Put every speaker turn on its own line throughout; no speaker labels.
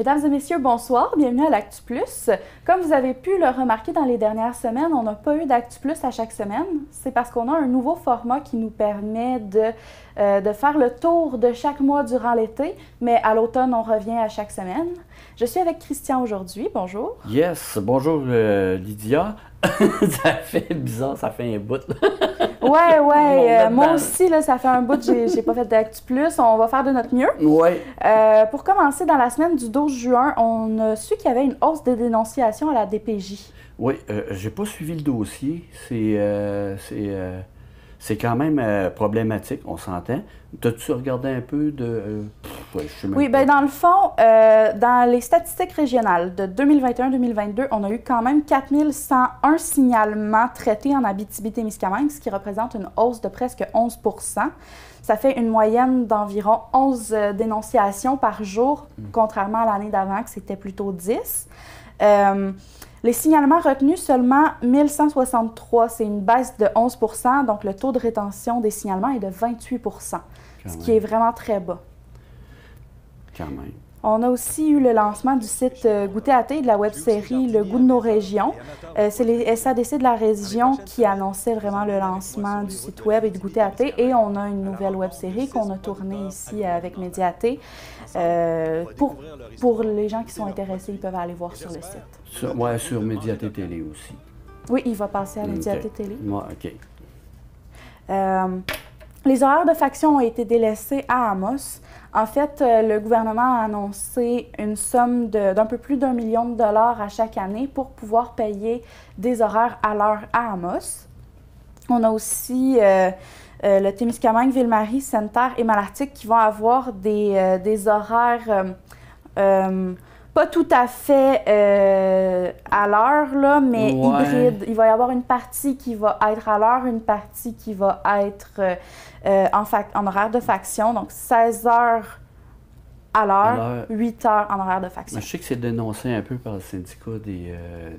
Mesdames et messieurs, bonsoir, bienvenue à l'Actu Plus. Comme vous avez pu le remarquer dans les dernières semaines, on n'a pas eu d'Actu Plus à chaque semaine. C'est parce qu'on a un nouveau format qui nous permet de faire le tour de chaque mois durant l'été, mais à l'automne, on revient à chaque semaine. Je suis avec Christian aujourd'hui, bonjour.
Yes, bonjour Lydia. Ça fait bizarre, ça fait un bout.
Ouais, moi aussi, là, ça fait un bout que j'ai pas fait d'Actu Plus. On va faire de notre mieux.
Ouais.
Pour commencer, dans la semaine du 12 juin, on a su qu'il y avait une hausse des dénonciations à la DPJ.
Oui, j'ai pas suivi le dossier. C'est quand même problématique, on s'entend. T'as-tu regardé un peu de... ouais, je sais même
Oui,
pas.
bien dans le fond, dans les statistiques régionales de 2021-2022, on a eu quand même 4101 signalements traités en Abitibi-Témiscamingue, ce qui représente une hausse de presque 11 %. Ça fait une moyenne d'environ 11 dénonciations par jour, contrairement à l'année d'avant, que c'était plutôt 10. Les signalements retenus, seulement 1163, c'est une baisse de 11 %, donc le taux de rétention des signalements est de 28 %, ce qui est vraiment très bas.
Quand même.
On a aussi eu le lancement du site Goûter à thé de la web-série Le goût de nos régions. C'est les SADC de la région qui annonçaient vraiment le lancement du site web et de Goûter à thé. Et on a une nouvelle web-série qu'on a tournée ici avec Médiathé. Pour les gens qui sont intéressés, ils peuvent aller voir sur le site.
Sur Médiathé Télé aussi.
Oui, il va passer à Médiathé Télé.
Ouais, OK.
Les horaires de faction ont été délaissés à Amos. En fait, le gouvernement a annoncé une somme d'un peu plus d'1 million de dollars à chaque année pour pouvoir payer des horaires à l'heure à Amos. On a aussi le Témiscamingue, Ville-Marie, Sainte-Terre et Malartic qui vont avoir des horaires pas tout à fait à l'heure, là, mais hybride. Il va y avoir une partie qui va être à l'heure, une partie qui va être en horaire de faction, donc 16 heures à l'heure, 8 heures en horaire de faction.
Je sais que c'est dénoncé un peu par le syndicat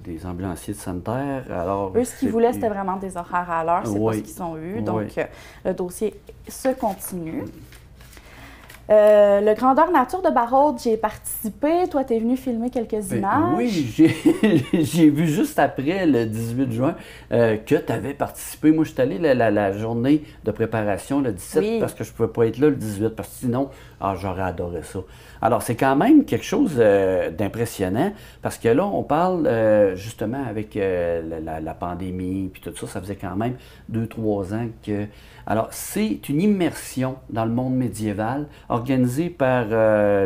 des ambulanciers de Sainte-Terre.
Eux, ce qu'ils voulaient, c'était vraiment des horaires à l'heure, c'est pas ce qu'ils ont eu, donc le dossier se continue. Le Grandeur Nature de Barraud, j'y ai participé. Toi, tu es venu filmer quelques images.
Oui, j'ai vu juste après, le 18 juin, que tu avais participé. Moi, je suis allé la journée de préparation, le 17, parce que je ne pouvais pas être là le 18, parce que sinon, j'aurais adoré ça. Alors, c'est quand même quelque chose d'impressionnant, parce que là, on parle justement avec la pandémie, puis tout ça, ça faisait quand même 2-3 ans que... Alors, c'est une immersion dans le monde médiéval organisée par la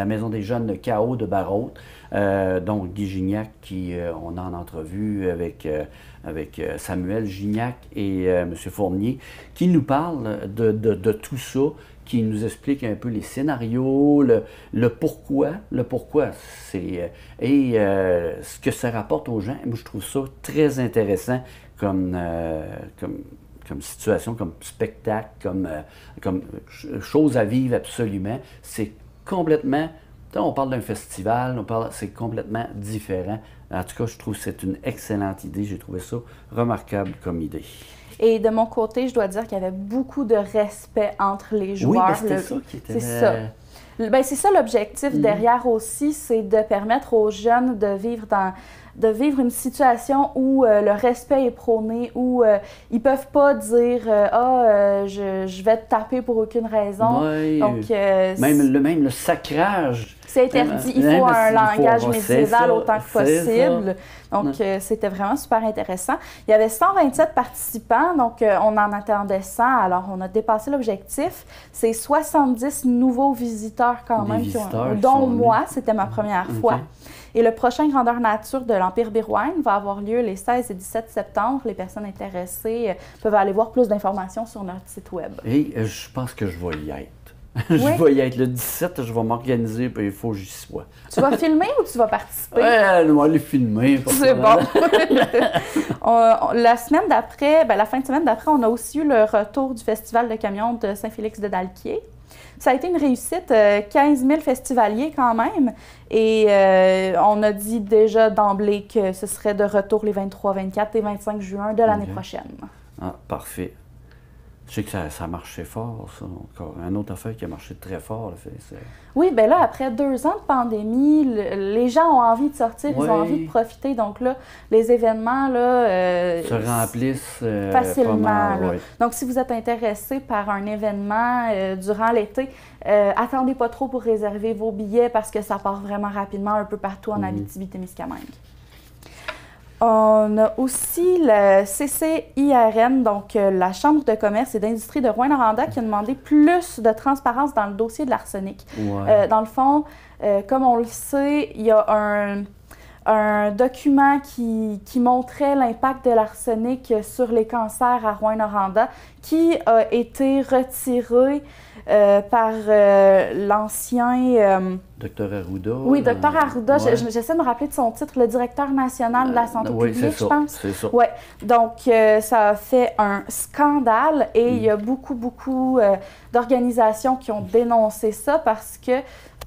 Maison des Jeunes, le Chaos de Barraud, donc Guy Gignac, qui on a en entrevue avec Samuel Gignac et M. Fournier, qui nous parle de tout ça, qui nous explique un peu les scénarios, le pourquoi, c'est et ce que ça rapporte aux gens. Moi, je trouve ça très intéressant comme situation, comme spectacle, comme chose à vivre absolument. C'est complètement... On parle d'un festival, c'est complètement différent. En tout cas, je trouve que c'est une excellente idée. J'ai trouvé ça remarquable comme idée.
Et de mon côté, je dois dire qu'il y avait beaucoup de respect entre les joueurs.
Oui, c'était ça qui était...
C'est ça. Ben, c'est ça l'objectif derrière aussi, c'est de permettre aux jeunes de vivre une situation où le respect est prôné, où ils peuvent pas dire je vais te taper pour aucune raison.
Oui.
Donc,
même le sacrage.
C'est interdit. Il faut un langage médiéval autant que possible. Donc, c'était vraiment super intéressant. Il y avait 127 participants, donc on en attendait 100. Alors, on a dépassé l'objectif. C'est 70 nouveaux visiteurs quand même, dont moi. C'était ma première fois. Et le prochain Grandeur Nature de l'Empire Bérouin va avoir lieu les 16 et 17 septembre. Les personnes intéressées peuvent aller voir plus d'informations sur notre site web.
Et je pense que je vais y être. Je vais y être le 17, je vais m'organiser, puis il faut que j'y sois.
Tu vas filmer ou tu vas participer?
Je vais aller filmer.
C'est bon. La semaine d'après, la fin de semaine d'après, on a aussi eu le retour du Festival de camions de Saint-Félix-de-Dalquier. Ça a été une réussite, 15 000 festivaliers quand même. Et on a dit déjà d'emblée que ce serait de retour les 23, 24 et 25 juin de l'année prochaine.
Ah, parfait. Je sais que ça marchait fort, ça. Encore une autre affaire qui a marché très fort. Là,
oui, bien là, après 2 ans de pandémie, les gens ont envie de sortir, ils ont envie de profiter. Donc là, les événements là,
se remplissent
facilement.
Pas mal,
là.
Oui.
Donc, si vous êtes intéressé par un événement durant l'été, attendez pas trop pour réserver vos billets parce que ça part vraiment rapidement un peu partout en Abitibi-Témiscamingue. On a aussi le CCIRN, donc la Chambre de commerce et d'industrie de Rouyn-Noranda, qui a demandé plus de transparence dans le dossier de l'arsenic.
Ouais.
Dans le fond, comme on le sait, il y a un document qui montrait l'impact de l'arsenic sur les cancers à Rouyn-Noranda, qui a été retiré par l'ancien...
Docteur Arruda.
Oui, Docteur Arruda.
Ouais.
J'essaie de me rappeler de son titre, le directeur national de la santé publique, je pense.
C'est ça.
Oui, donc ça a fait un scandale et il y a beaucoup d'organisations qui ont dénoncé ça parce que,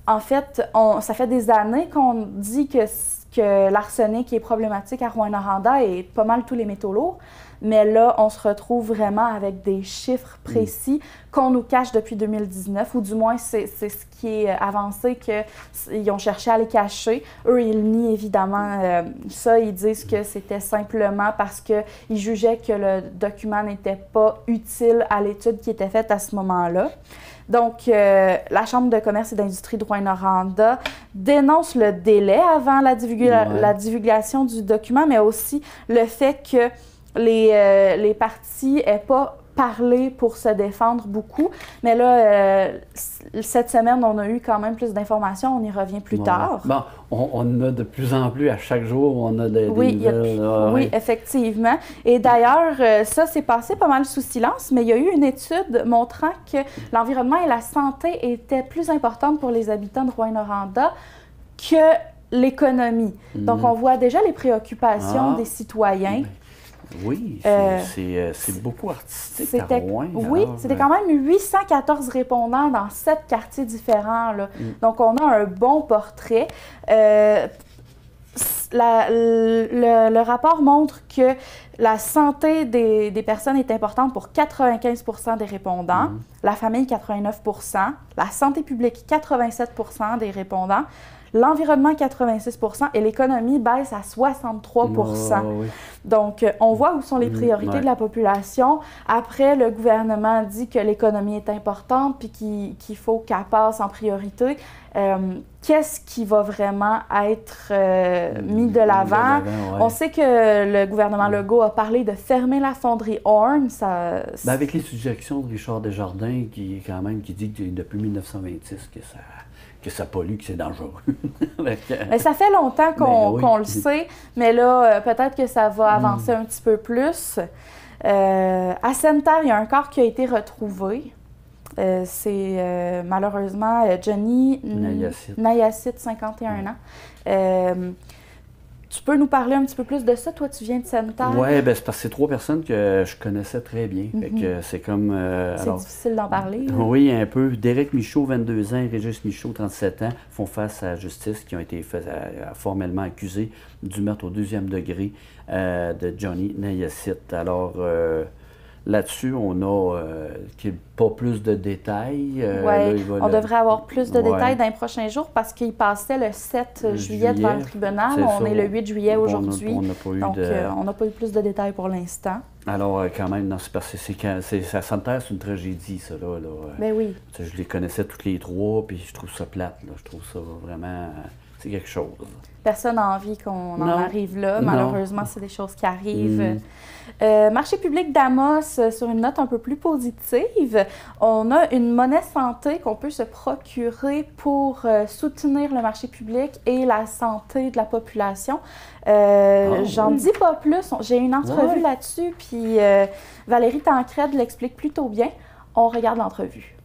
en fait, ça fait des années qu'on dit que l'arsenic est problématique à Rouyn-Noranda et pas mal tous les métaux lourds. Mais là, on se retrouve vraiment avec des chiffres précis qu'on nous cache depuis 2019, ou du moins, c'est ce qui est avancé, qu'ils ont cherché à les cacher. Eux, ils nient évidemment ça. Ils disent que c'était simplement parce qu'ils jugeaient que le document n'était pas utile à l'étude qui était faite à ce moment-là. Donc, la Chambre de commerce et d'industrie de Rouyn-Noranda dénonce le délai avant la divulgation du document, mais aussi le fait que les parties n'aient pas parlé pour se défendre beaucoup. Mais là, cette semaine, on a eu quand même plus d'informations. On y revient plus tard.
Bon, on a de plus en plus, à chaque jour, on a des nouvelles.
Oui, effectivement. Et d'ailleurs, ça s'est passé pas mal sous silence, mais il y a eu une étude montrant que l'environnement et la santé étaient plus importantes pour les habitants de Rouyn-Noranda que l'économie. Donc, on voit déjà les préoccupations des citoyens.
Oui, c'est beaucoup artistique à Rouen.
Oui, c'était quand même 814 répondants dans 7 quartiers différents. Là. Donc, on a un bon portrait. Le rapport montre que la santé des personnes est importante pour 95 % des répondants, la famille 89 %, la santé publique 87 % des répondants, l'environnement 86 % et l'économie baisse à 63 %.
Oui.
Donc, on voit où sont les priorités de la population. Après, le gouvernement dit que l'économie est importante puis qu'il faut qu'elle passe en priorité. Qu'est-ce qui va vraiment être mis de l'avant? On sait que le gouvernement Legault a parlé de fermer la fonderie Horn.
Avec les suggestions de Richard Desjardins, qui dit que depuis 1926 que ça pollue, que c'est dangereux.
Mais ça fait longtemps qu'on le sait, mais là, peut-être que ça va avancer un petit peu plus. À Sainte-Terre, il y a un corps qui a été retrouvé. C'est malheureusement Johnny Nayacite, 51 ans. Tu peux nous parler un petit peu plus de ça? Toi, tu viens de Sainte-Terre.
Oui, c'est parce que c'est 3 personnes que je connaissais très bien. Fait que c'est comme...
c'est difficile d'en parler.
Oui, un peu. Derek Michaud, 22 ans, et Régis Michaud, 37 ans, font face à la justice, qui ont été formellement accusés du meurtre au 2e degré de Johnny Nayacite. Alors... là-dessus, on a pas plus de détails.
On devrait avoir plus de détails dans les prochains jours parce qu'il passait le 7 juillet devant le tribunal. On est le 8 juillet aujourd'hui. Donc, on n'a pas eu plus de détails pour l'instant.
Alors, quand même, non, c'est parce que ça Sainte-Terre, c'est une tragédie, ça. Là.
Ben oui.
Je les connaissais toutes les 3, puis je trouve ça plate. Là. Je trouve ça vraiment... c'est quelque chose.
Personne n'a envie qu'on en arrive là. Malheureusement, c'est des choses qui arrivent. Marché public d'Amos, sur une note un peu plus positive, on a une monnaie santé qu'on peut se procurer pour soutenir le marché public et la santé de la population. J'en dis pas plus. J'ai une entrevue là-dessus, puis Valérie Tancred l'explique plutôt bien. On regarde l'entrevue.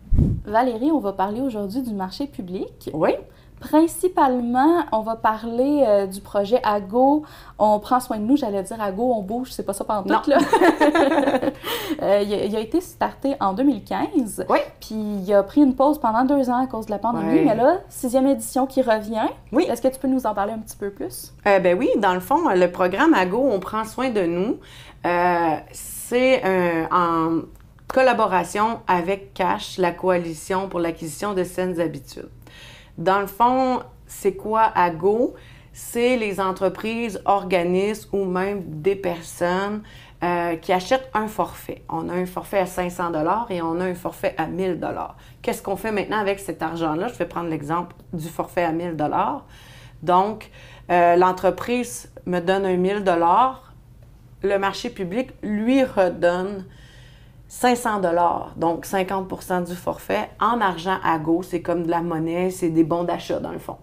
Valérie, on va parler aujourd'hui du marché public.
Oui.
Principalement, on va parler du projet AGO. On prend soin de nous, j'allais dire AGO, on bouge, c'est pas ça pantoute, là. Il a été starté en 2015.
Oui.
Puis il a pris une pause pendant 2 ans à cause de la pandémie. Mais là, 6e édition qui revient.
Oui.
Est-ce que tu peux nous en parler un petit peu plus?
Ben oui, dans le fond, le programme AGO, on prend soin de nous. C'est collaboration avec Cash, la coalition pour l'acquisition de saines habitudes. Dans le fond, c'est quoi AGO? C'est les entreprises, organismes ou même des personnes qui achètent un forfait. On a un forfait à 500 $ et on a un forfait à 1000 $. Qu'est-ce qu'on fait maintenant avec cet argent-là? Je vais prendre l'exemple du forfait à 1000 $. Donc, l'entreprise me donne un 1000 $. Le marché public lui redonne 500 $, donc 50 % du forfait en argent AGO. C'est comme de la monnaie, c'est des bons d'achat dans le fond.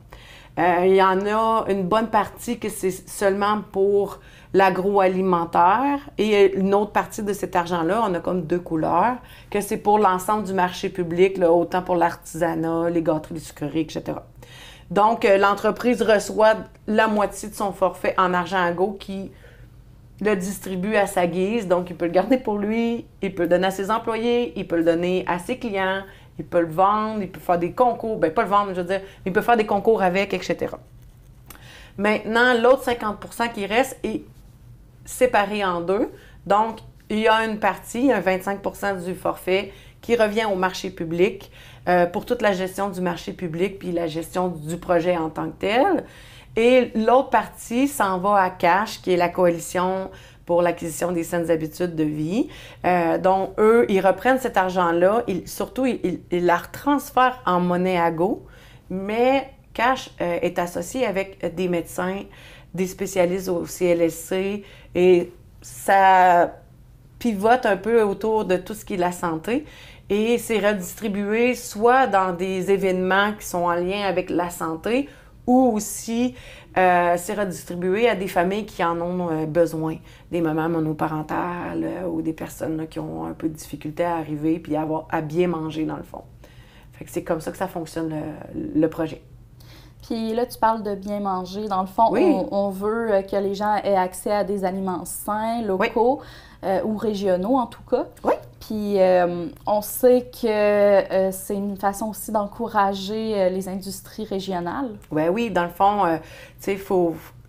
Il y en a une bonne partie que c'est seulement pour l'agroalimentaire et une autre partie de cet argent-là, on a comme 2 couleurs, que c'est pour l'ensemble du marché public, là, autant pour l'artisanat, les gâteries, les sucreries, etc. Donc, l'entreprise reçoit la moitié de son forfait en argent AGO qui le distribue à sa guise. Donc, il peut le garder pour lui, il peut le donner à ses employés, il peut le donner à ses clients, il peut le vendre, il peut faire des concours. Bien, pas le vendre, je veux dire, il peut faire des concours avec, etc. Maintenant, l'autre 50 % qui reste est séparé en deux. Donc, il y a une partie, un 25 % du forfait qui revient au marché public pour toute la gestion du marché public puis la gestion du projet en tant que tel. Et l'autre partie s'en va à Cash, qui est la coalition pour l'acquisition des saines habitudes de vie. Donc, eux, ils reprennent cet argent-là, surtout, ils la retransfèrent en monnaie AGO, mais Cash est associé avec des médecins, des spécialistes au CLSC, et ça pivote un peu autour de tout ce qui est la santé. Et c'est redistribué soit dans des événements qui sont en lien avec la santé, ou aussi c'est redistribué à des familles qui en ont besoin, des mamans monoparentales ou des personnes là, qui ont un peu de difficulté à arriver puis à bien manger dans le fond. Fait que c'est comme ça que ça fonctionne le projet.
Puis là, tu parles de bien manger. Dans le fond,
oui.
on veut que les gens aient accès à des aliments sains, locaux ou régionaux en tout cas.
Oui.
Puis on sait que c'est une façon aussi d'encourager les industries régionales.
Ben oui, dans le fond, tu sais,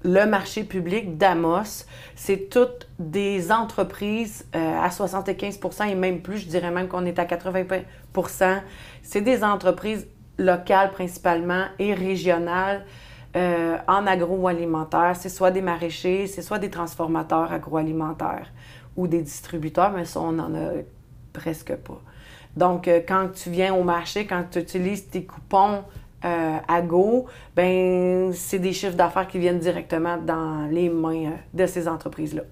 le marché public d'Amos, c'est toutes des entreprises à 75 % et même plus, je dirais même qu'on est à 80 %. C'est des entreprises locales principalement et régionales en agroalimentaire. C'est soit des maraîchers, c'est soit des transformateurs agroalimentaires ou des distributeurs, mais ça, on n'en a presque pas. Donc, quand tu viens au marché, quand tu utilises tes coupons AGO, ben c'est des chiffres d'affaires qui viennent directement dans les mains de ces entreprises-là.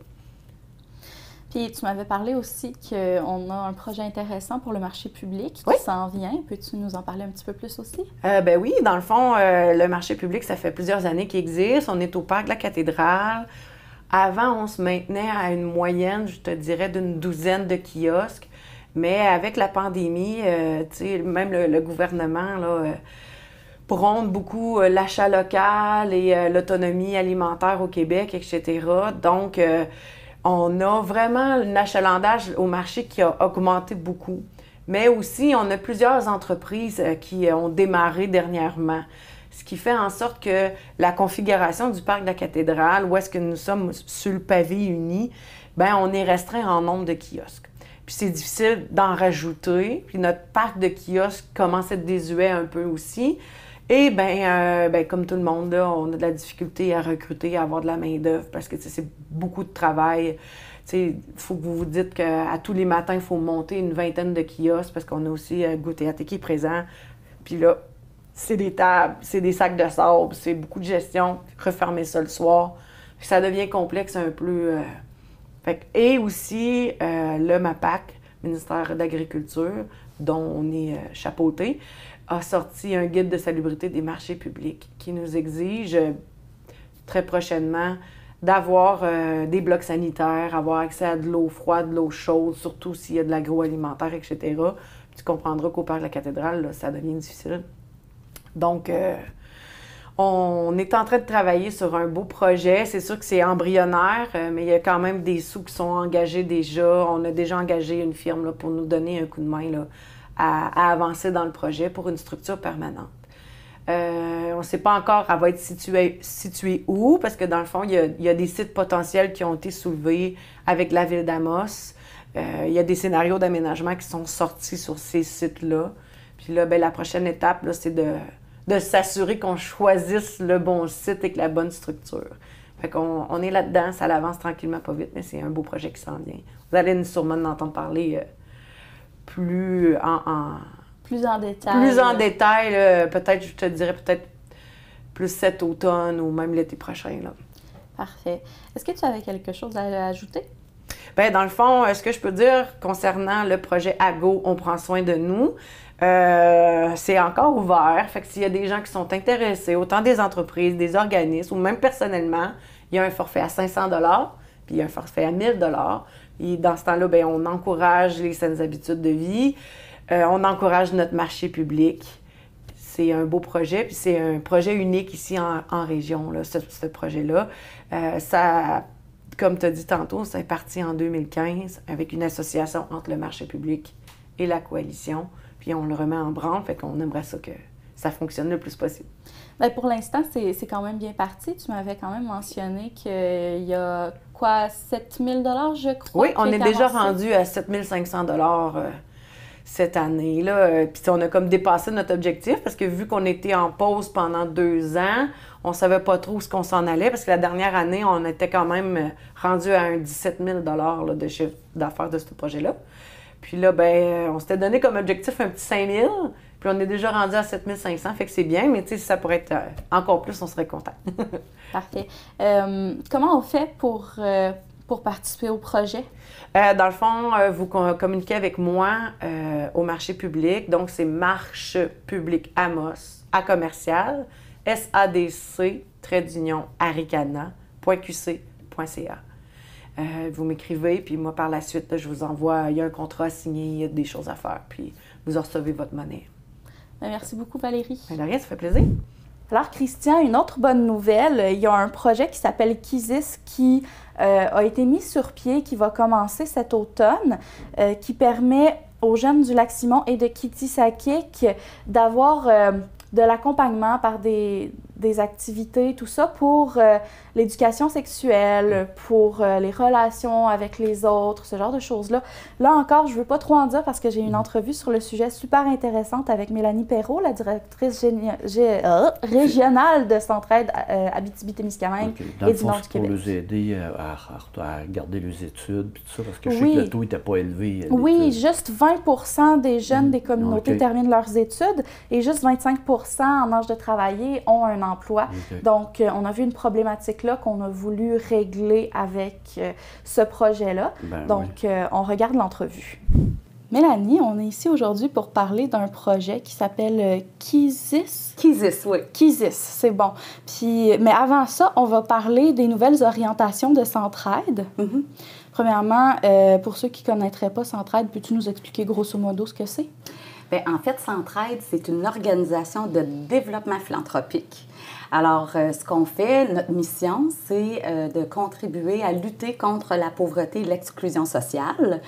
Puis, tu m'avais parlé aussi qu'on a un projet intéressant pour le marché public qui s'en vient. Peux-tu nous en parler un petit peu plus aussi?
Ben oui, dans le fond, le marché public, ça fait plusieurs années qu'il existe. On est au parc de la Cathédrale. Avant, on se maintenait à une moyenne, je te dirais, d'une douzaine de kiosques. Mais avec la pandémie, tu sais, même le gouvernement, là, prône beaucoup l'achat local et l'autonomie alimentaire au Québec, etc. Donc, on a vraiment un achalandage au marché qui a augmenté beaucoup. Mais aussi, on a plusieurs entreprises qui ont démarré dernièrement. Ce qui fait en sorte que la configuration du parc de la Cathédrale, où est-ce que nous sommes sur le pavé uni, bien, on est restreint en nombre de kiosques. Puis c'est difficile d'en rajouter. Puis notre parc de kiosques commence à être désuet un peu aussi. Et bien, comme tout le monde, là, on a de la difficulté à recruter, à avoir de la main-d'œuvre parce que c'est beaucoup de travail. Il faut que vous vous dites qu'à tous les matins, il faut monter une vingtaine de kiosques parce qu'on a aussi Goûter à thé qui est présent. Puis là, c'est des tables, c'est des sacs de sable, c'est beaucoup de gestion, refermer ça le soir. Ça devient complexe un peu. Et aussi, le MAPAC, ministère de l'Agriculture, dont on est chapeauté, a sorti un guide de salubrité des marchés publics qui nous exige très prochainement d'avoir des blocs sanitaires, avoir accès à de l'eau froide, de l'eau chaude, surtout s'il y a de l'agroalimentaire, etc. Puis tu comprendras qu'au parc de la Cathédrale, là, ça devient difficile. Donc, on est en train de travailler sur un beau projet. C'est sûr que c'est embryonnaire, mais il y a quand même des sous qui sont engagés déjà. On a déjà engagé une firme là, pour nous donner un coup de main là, à avancer dans le projet pour une structure permanente. On ne sait pas encore, elle va être située où, parce que dans le fond, il y a des sites potentiels qui ont été soulevés avec la ville d'Amos. Il y a des scénarios d'aménagement qui sont sortis sur ces sites-là. Puis là, la prochaine étape, là, c'est de s'assurer qu'on choisisse le bon site avec la bonne structure. Fait qu'on on est là-dedans, ça avance tranquillement, pas vite, mais c'est un beau projet qui s'en vient. Vous allez sûrement en entendre parler plus en détail. Plus en détail, peut-être, je te dirais peut-être plus cet automne ou même l'été prochain. Là.
Parfait. Est-ce que tu avais quelque chose à ajouter?
Bien, dans le fond, ce que je peux dire concernant le projet AGO, on prend soin de nous, c'est encore ouvert. Fait que s'il y a des gens qui sont intéressés, autant des entreprises, des organismes ou même personnellement, il y a un forfait à 500 $, puis il y a un forfait à 1000 $. Et dans ce temps-là, bien, on encourage les saines habitudes de vie, on encourage notre marché public. C'est un beau projet, puis c'est un projet unique ici en région, là, ce projet-là. Ça, comme tu as dit tantôt, c'est parti en 2015 avec une association entre le marché public et la coalition. Puis on le remet en branle, fait qu'on aimerait ça que ça fonctionne le plus possible.
Bien, pour l'instant, c'est quand même bien parti. Tu m'avais quand même mentionné qu'il y a, quoi, 7 000 $, je crois?
Oui, on est déjà rendu à 7 500 $ cette année-là. Puis on a comme dépassé notre objectif parce que vu qu'on était en pause pendant 2 ans, on savait pas trop où ce qu'on s'en allait parce que la dernière année, on était quand même rendu à un 17 000 $ là, de chiffre d'affaires de ce projet-là. Puis là, ben, on s'était donné comme objectif un petit 5 000, puis on est déjà rendu à 7 500, fait que c'est bien, mais tu sais, si ça pourrait être encore plus, on serait content.
Parfait. Comment on fait pour participer au projet?
Dans le fond, vous communiquez avec moi au marché public, donc c'est Marche Public Amos à commercial, sadc-aricana.qc.ca. Vous m'écrivez, puis moi, par la suite, là, je vous envoie, il y a un contrat à signer, il y a des choses à faire, puis vous recevez votre monnaie.
Merci beaucoup, Valérie.
De rien, ça fait plaisir.
Alors, Christian, une autre bonne nouvelle, il y a un projet qui s'appelle Kizis qui a été mis sur pied, qui va commencer cet automne, qui permet aux jeunes du Lac-Simon et de Kitisakik d'avoir de l'accompagnement par des activités, tout ça, pour l'éducation sexuelle, pour les relations avec les autres, ce genre de choses-là. Là encore, je ne veux pas trop en dire parce que j'ai une entrevue sur le sujet super intéressante avec Mélanie Perrault, la directrice régionale de Centraide Abitibi-Témiscamingue et du Nord du Québec.
Pour les aider à garder les études, puis tout ça, parce que je sais que le taux n'était pas élevé.
Oui, juste 20 % des jeunes des communautés terminent leurs études et juste 25 % en âge de travailler ont un emploi. Donc, on a vu une problématique là qu'on a voulu régler avec ce projet-là. Donc, on regarde l'entrevue. Mélanie, on est ici aujourd'hui pour parler d'un projet qui s'appelle Kizis.
Kizis, oui.
Kizis, c'est bon. Mais avant ça, on va parler des nouvelles orientations de Centraide.
Mm-hmm.
Premièrement, pour ceux qui ne connaîtraient pas Centraide, peux-tu nous expliquer grosso modo ce que c'est?
Bien, en fait, Centraide, c'est une organisation de développement philanthropique. Alors, ce qu'on fait, notre mission, c'est de contribuer à lutter contre la pauvreté et l'exclusion sociale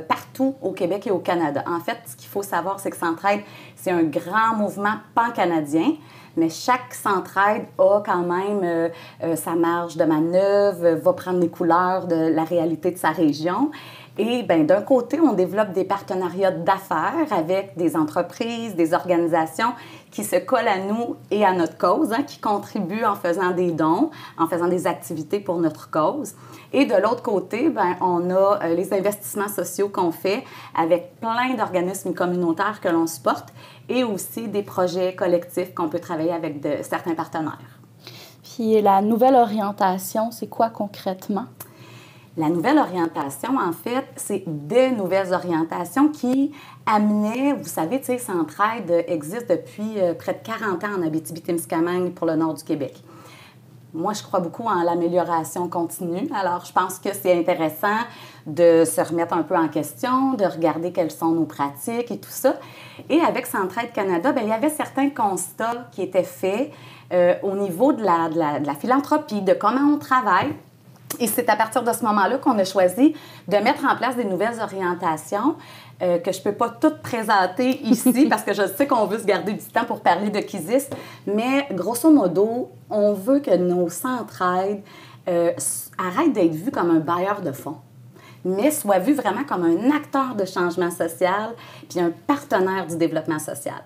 partout au Québec et au Canada. En fait, ce qu'il faut savoir, c'est que Centraide, c'est un grand mouvement pan-canadien, mais chaque Centraide a quand même sa marge de manœuvre, va prendre les couleurs de la réalité de sa région. Et bien, d'un côté, on développe des partenariats d'affaires avec des entreprises, des organisations qui se collent à nous et à notre cause, qui contribuent en faisant des dons, en faisant des activités pour notre cause. Et de l'autre côté, bien, on a les investissements sociaux qu'on fait avec plein d'organismes communautaires que l'on supporte et aussi des projets collectifs qu'on peut travailler avec certains partenaires.
Puis la nouvelle orientation, c'est quoi concrètement?
La nouvelle orientation, en fait, c'est des nouvelles orientations qui amenaient, vous savez, tu sais, Centraide existe depuis près de 40 ans en Abitibi-Témiscamingue pour le nord du Québec. Moi, je crois beaucoup en l'amélioration continue. Alors, je pense que c'est intéressant de se remettre un peu en question, de regarder quelles sont nos pratiques et tout ça. Et avec Centraide Canada, bien, il y avait certains constats qui étaient faits au niveau de la philanthropie, de comment on travaille. Et c'est à partir de ce moment-là qu'on a choisi de mettre en place des nouvelles orientations que je ne peux pas toutes présenter ici parce que je sais qu'on veut se garder du temps pour parler de Kizis. Mais grosso modo, on veut que nos Centraides arrêtent d'être vus comme un bailleur de fonds. mais soit vu vraiment comme un acteur de changement social puis un partenaire du développement social.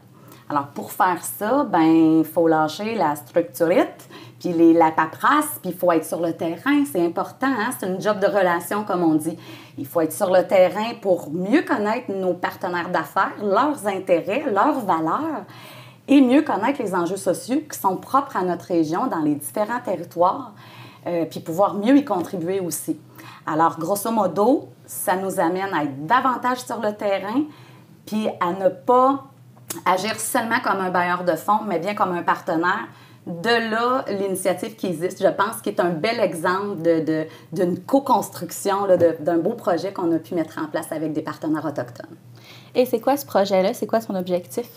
Alors, pour faire ça, ben il faut lâcher la structurite, puis la paperasse, puis il faut être sur le terrain. C'est important, hein? C'est une job de relation, comme on dit. Il faut être sur le terrain pour mieux connaître nos partenaires d'affaires, leurs intérêts, leurs valeurs, et mieux connaître les enjeux sociaux qui sont propres à notre région dans les différents territoires, puis pouvoir mieux y contribuer aussi. Alors, grosso modo, ça nous amène à être davantage sur le terrain, puis à ne pas agir seulement comme un bailleur de fonds, mais bien comme un partenaire. De là, l'initiative qui existe, je pense, qui est un bel exemple d'une co-construction, là, d'un beau projet qu'on a pu mettre en place avec des partenaires autochtones.
Et c'est quoi ce projet-là? C'est quoi son objectif?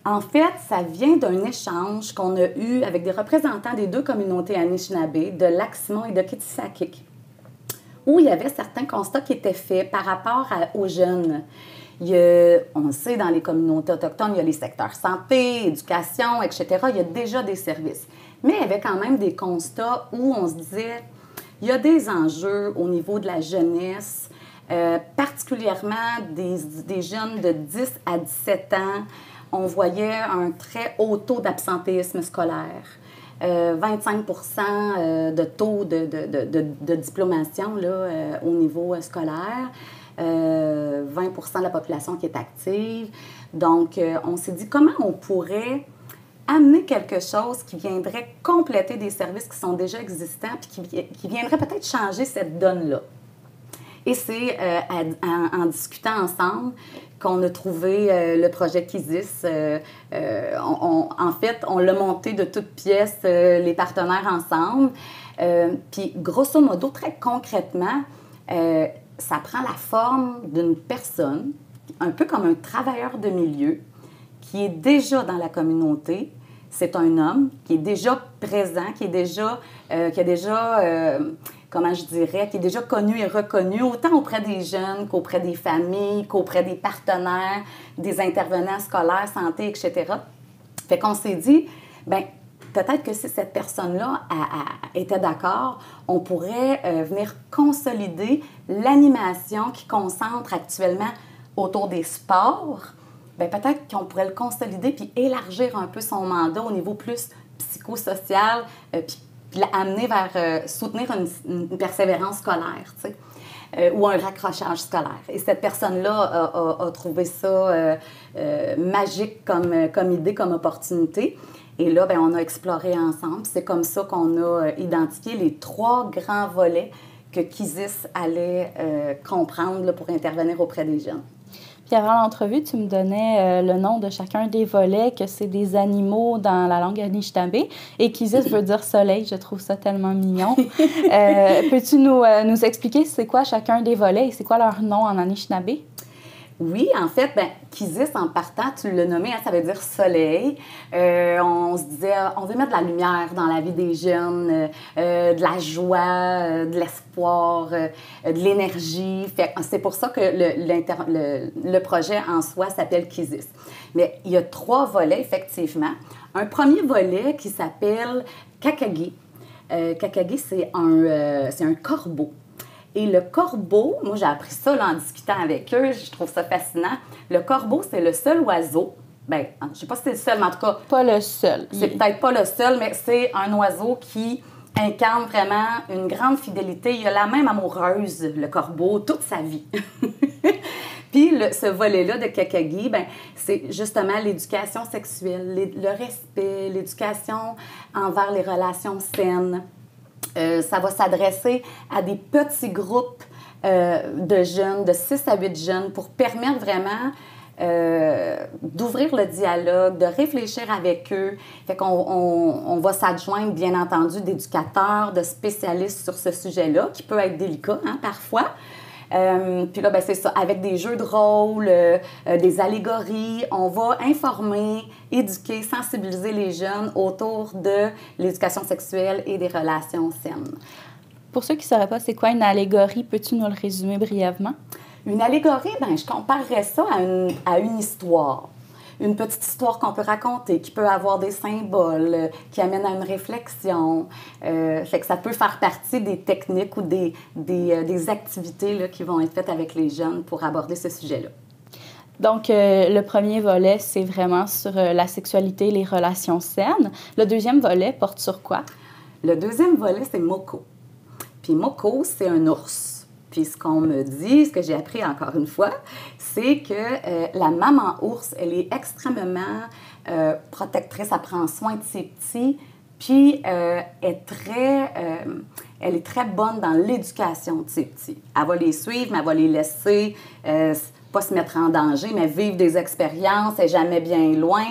En fait, ça vient d'un échange qu'on a eu avec des représentants des 2 communautés Anishinaabe, de Lac-Simon et de Kitsakik, où il y avait certains constats qui étaient faits par rapport aux jeunes. On le sait, dans les communautés autochtones, il y a les secteurs santé, éducation, etc. Il y a déjà des services. Mais il y avait quand même des constats où on se disait, il y a des enjeux au niveau de la jeunesse, particulièrement des jeunes de 10 à 17 ans. On voyait un très haut taux d'absentéisme scolaire. 25 de taux de diplomation là, au niveau scolaire. 20 de la population qui est active. Donc, on s'est dit comment on pourrait amener quelque chose qui viendrait compléter des services qui sont déjà existants puis qui viendrait peut-être changer cette donne-là. Et c'est en discutant ensemble qu'on a trouvé le projet KISIS. En fait, on l'a monté de toutes pièces, les partenaires ensemble. Puis, grosso modo, très concrètement, ça prend la forme d'une personne, un peu comme un travailleur de milieu, qui est déjà dans la communauté. C'est un homme qui est déjà présent, qui a déjà, comment je dirais, qui est déjà connu et reconnu, autant auprès des jeunes qu'auprès des familles, qu'auprès des partenaires, des intervenants scolaires, santé, etc. Fait qu'on s'est dit, bien, peut-être que si cette personne-là était d'accord, on pourrait venir consolider l'animation qui concentre actuellement autour des sports. Bien, peut-être qu'on pourrait le consolider puis élargir un peu son mandat au niveau plus psychosocial, puis l'amener vers soutenir une persévérance scolaire, tu sais, ou un raccrochage scolaire. Et cette personne-là a trouvé ça magique comme idée, comme opportunité. Et là, bien, on a exploré ensemble. C'est comme ça qu'on a identifié les 3 grands volets que KISIS allait comprendre là, pour intervenir auprès des jeunes.
Puis avant l'entrevue, tu me donnais le nom de chacun des volets, que c'est des animaux dans la langue Anishinaabe. Et KISIS veut dire soleil. Je trouve ça tellement mignon. Peux-tu nous expliquer c'est quoi chacun des volets et c'est quoi leur nom en Anishinaabe?
Oui, en fait, bien, KISIS, en partant, tu l'as nommé, hein, ça veut dire soleil. On se disait, on veut mettre de la lumière dans la vie des jeunes, de la joie, de l'espoir, de l'énergie. C'est pour ça que le projet en soi s'appelle KISIS. Mais il y a 3 volets, effectivement. Un premier volet qui s'appelle Kakagi. Kakagi, c'est un corbeau. Et le corbeau, moi j'ai appris ça là, en discutant avec eux, je trouve ça fascinant. Le corbeau, c'est le seul oiseau, bien, je ne sais pas si c'est le seul, mais en tout cas...
Pas le seul.
C'est peut-être pas le seul, mais c'est un oiseau qui incarne vraiment une grande fidélité. Il a la même amoureuse, le corbeau, toute sa vie. Puis ce volet-là de Kakagi, bien, c'est justement l'éducation sexuelle, le respect, l'éducation envers les relations saines. Ça va s'adresser à des petits groupes de jeunes, de 6 à 8 jeunes, pour permettre vraiment d'ouvrir le dialogue, de réfléchir avec eux. Fait qu'on va s'adjoindre, bien entendu, d'éducateurs, de spécialistes sur ce sujet-là, qui peut être délicat, hein, parfois. Puis là, ben, c'est ça, avec des jeux de rôle, des allégories, on va informer, éduquer, sensibiliser les jeunes autour de l'éducation sexuelle et des relations saines.
Pour ceux qui ne sauraient pas c'est quoi une allégorie, peux-tu nous le résumer brièvement?
Une allégorie, ben, je comparerais ça à une histoire. une petite histoire qu'on peut raconter, qui peut avoir des symboles, qui amènent à une réflexion. Fait que ça peut faire partie des techniques ou des activités là, qui vont être faites avec les jeunes pour aborder ce sujet-là.
Donc, le premier volet, c'est vraiment sur la sexualité, les relations saines. Le deuxième volet porte sur quoi?
Le deuxième volet, c'est Moko. Puis Moko, c'est un ours. Puis ce qu'on me dit, ce que j'ai appris encore une fois, c'est que la maman ours, elle est extrêmement protectrice, elle prend soin de ses petits, puis elle est très bonne dans l'éducation de ses petits. Elle va les suivre, mais elle va les laisser pas se mettre en danger, mais vivre des expériences, elle n'est jamais bien loin.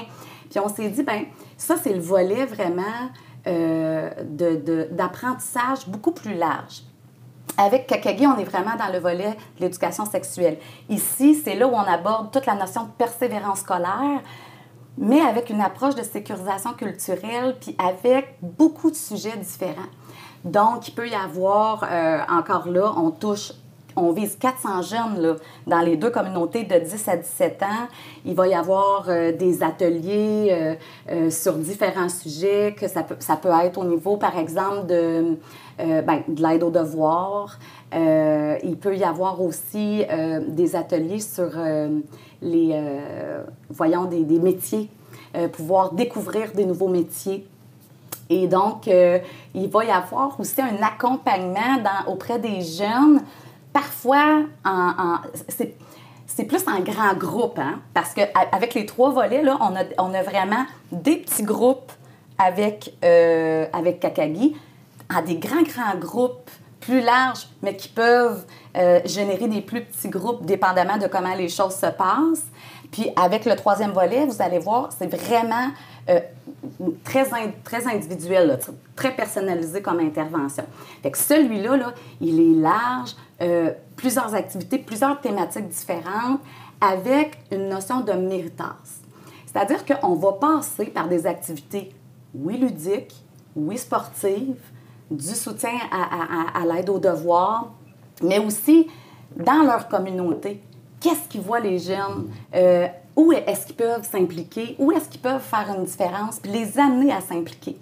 Puis on s'est dit, bien, ça, c'est le volet vraiment d'apprentissage beaucoup plus large. Avec Kakagi, on est vraiment dans le volet de l'éducation sexuelle. Ici, c'est là où on aborde toute la notion de persévérance scolaire, mais avec une approche de sécurisation culturelle, puis avec beaucoup de sujets différents. Donc, il peut y avoir, encore là, on vise 400 jeunes là, dans les deux communautés de 10 à 17 ans. Il va y avoir des ateliers sur différents sujets, que ça peut être au niveau, par exemple, de l'aide aux devoirs. Il peut y avoir aussi des ateliers sur des métiers, pouvoir découvrir des nouveaux métiers. Et donc, il va y avoir aussi un accompagnement auprès des jeunes. Parfois, c'est plus en grand groupe, hein? Parce qu'avec les 3 volets, là, on a vraiment des petits groupes avec Kakagi, en des grands groupes plus larges, mais qui peuvent générer des plus petits groupes, dépendamment de comment les choses se passent. Puis avec le 3e volet, vous allez voir, c'est vraiment très individuel, là, très personnalisé comme intervention. Fait que celui-là, là, il est large, plusieurs activités, plusieurs thématiques différentes, avec une notion de méritas. C'est-à-dire qu'on va passer par des activités, oui, ludiques, oui, sportives, du soutien à l'aide aux devoirs, mais aussi dans leur communauté. Qu'est-ce qu'ils voient les jeunes? Où est-ce qu'ils peuvent s'impliquer? Où est-ce qu'ils peuvent faire une différence? Puis les amener à s'impliquer.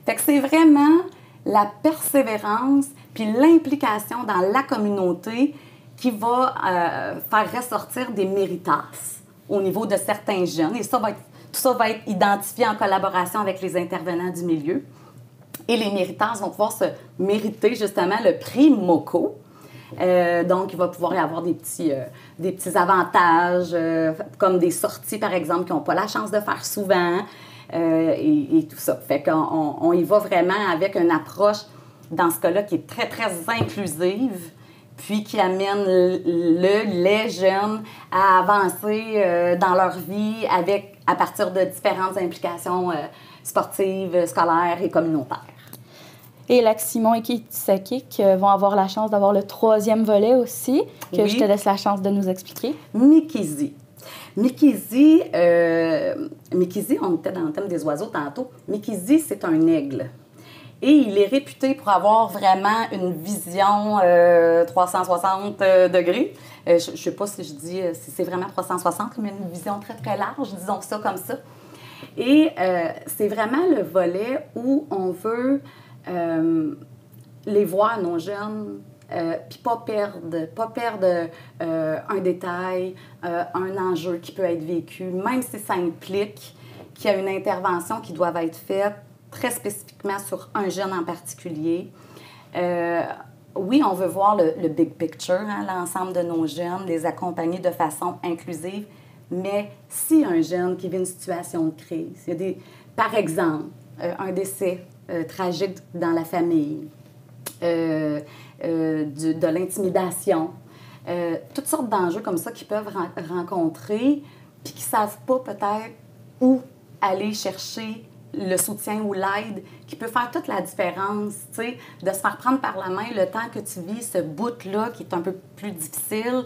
Fait que c'est vraiment la persévérance puis l'implication dans la communauté qui va faire ressortir des méritas au niveau de certains jeunes. Et tout ça va être identifié en collaboration avec les intervenants du milieu. Et les méritas vont pouvoir se mériter justement le prix Moko. Donc, il va pouvoir y avoir des petits avantages, comme des sorties, par exemple, qu'ils n'ont pas la chance de faire souvent, et tout ça. Fait qu'on y va vraiment avec une approche, dans ce cas-là, qui est très, très inclusive, puis qui amène les jeunes à avancer dans leur vie à partir de différentes implications sportives, scolaires et communautaires.
Et Lac-Simon et Kitisakik vont avoir la chance d'avoir le 3e volet aussi, que oui. Je te laisse la chance de nous expliquer.
Mikizi, on était dans le thème des oiseaux tantôt. Mikizi, c'est un aigle. Et il est réputé pour avoir vraiment une vision 360 degrés. Je ne sais pas si je dis si c'est vraiment 360, mais une vision très, très large, disons ça comme ça. Et c'est vraiment le volet où on veut les voir, nos jeunes, puis pas perdre un détail, un enjeu qui peut être vécu, même si ça implique qu'il y a une intervention qui doit être faite très spécifiquement sur un jeune en particulier. Oui, on veut voir le big picture, hein, l'ensemble de nos jeunes, les accompagner de façon inclusive, mais si un jeune qui vit une situation de crise, il y a par exemple, un décès tragique dans la famille, de l'intimidation, toutes sortes d'enjeux comme ça qu'ils peuvent rencontrer, puis qui ne savent pas peut-être où aller chercher le soutien ou l'aide, qui peut faire toute la différence, tu sais, de se faire prendre par la main le temps que tu vis ce bout-là qui est un peu plus difficile,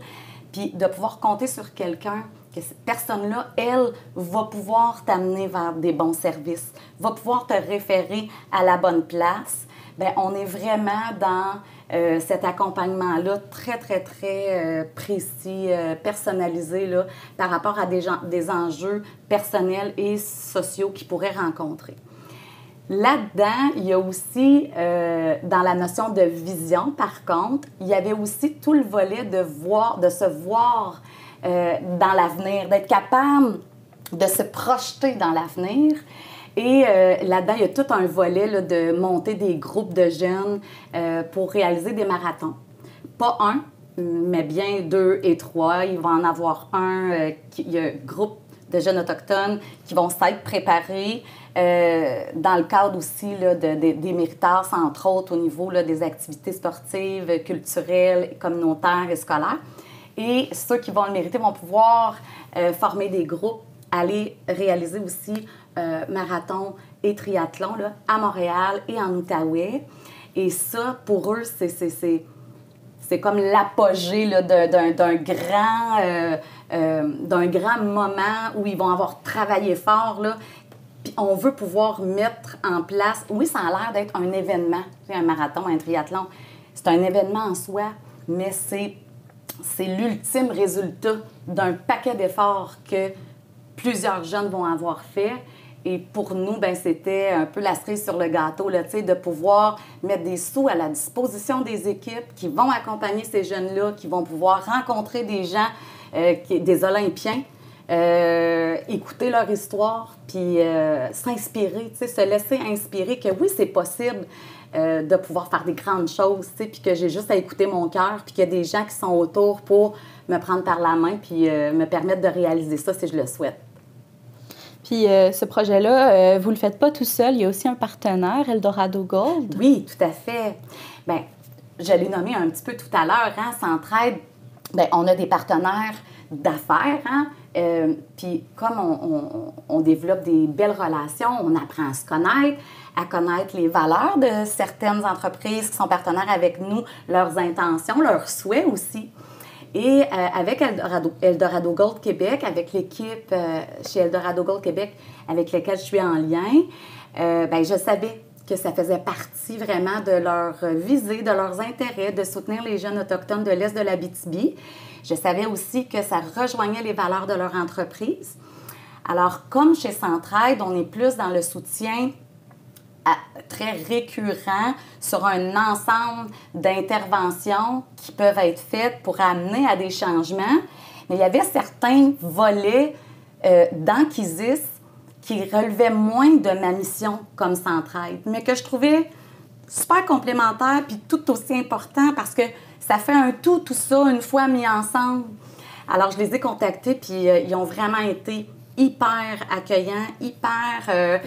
puis de pouvoir compter sur quelqu'un, que cette personne-là, elle, va pouvoir t'amener vers des bons services, va pouvoir te référer à la bonne place, Bien, on est vraiment dans cet accompagnement-là très, très, très précis, personnalisé là, par rapport à des enjeux personnels et sociaux qu'ils pourraient rencontrer. Là-dedans, il y a aussi, dans la notion de vision, par contre, il y avait aussi tout le volet de se voir dans l'avenir, d'être capable de se projeter dans l'avenir. Et là-dedans, il y a tout un volet là, de monter des groupes de jeunes pour réaliser des marathons. Pas un, mais bien 2 et 3. Il va en avoir un, il y a un groupe de jeunes autochtones qui vont s'être préparés dans le cadre aussi là, des méritas, entre autres, au niveau là, des activités sportives, culturelles, communautaires et scolaires. Et ceux qui vont le mériter vont pouvoir former des groupes, aller réaliser aussi marathon et triathlon là, à Montréal et en Outaouais. Et ça, pour eux, c'est comme l'apogée là, d'un grand moment où ils vont avoir travaillé fort. Là. Puis on veut pouvoir mettre en place... Oui, ça a l'air d'être un événement, un marathon, un triathlon. C'est un événement en soi, mais c'est l'ultime résultat d'un paquet d'efforts que plusieurs jeunes vont avoir fait. Et pour nous, ben, c'était un peu la cerise sur le gâteau, là, de pouvoir mettre des sous à la disposition des équipes qui vont accompagner ces jeunes-là, qui vont pouvoir rencontrer des gens, des Olympiens, écouter leur histoire, puis s'inspirer, se laisser inspirer que oui, c'est possible de pouvoir faire des grandes choses, puis que j'ai juste à écouter mon cœur, puis qu'il y a des gens qui sont autour pour me prendre par la main, puis me permettre de réaliser ça si je le souhaite.
Puis ce projet-là, vous ne le faites pas tout seul, il y a aussi un partenaire, Eldorado Gold.
Oui, tout à fait. Bien, je l'ai nommé un petit peu tout à l'heure, hein, Centraide, bien, on a des partenaires d'affaires, hein, puis comme on développe des belles relations, on apprend à connaître les valeurs de certaines entreprises qui sont partenaires avec nous, leurs intentions, leurs souhaits aussi. Et avec Eldorado Gold Québec, avec l'équipe chez Eldorado Gold Québec avec laquelle je suis en lien, bien, je savais que ça faisait partie vraiment de leur visée, de leurs intérêts, de soutenir les jeunes autochtones de l'Est de l'Abitibi. Je savais aussi que ça rejoignait les valeurs de leur entreprise. Alors, comme chez Centraide, on est plus dans le soutien très récurrent sur un ensemble d'interventions qui peuvent être faites pour amener à des changements. Mais il y avait certains volets dans Kizis qui relevaient moins de ma mission comme Centraide, mais que je trouvais super complémentaire puis tout aussi important parce que ça fait un tout ça, une fois mis ensemble. Alors, je les ai contactés puis ils ont vraiment été hyper accueillants, hyper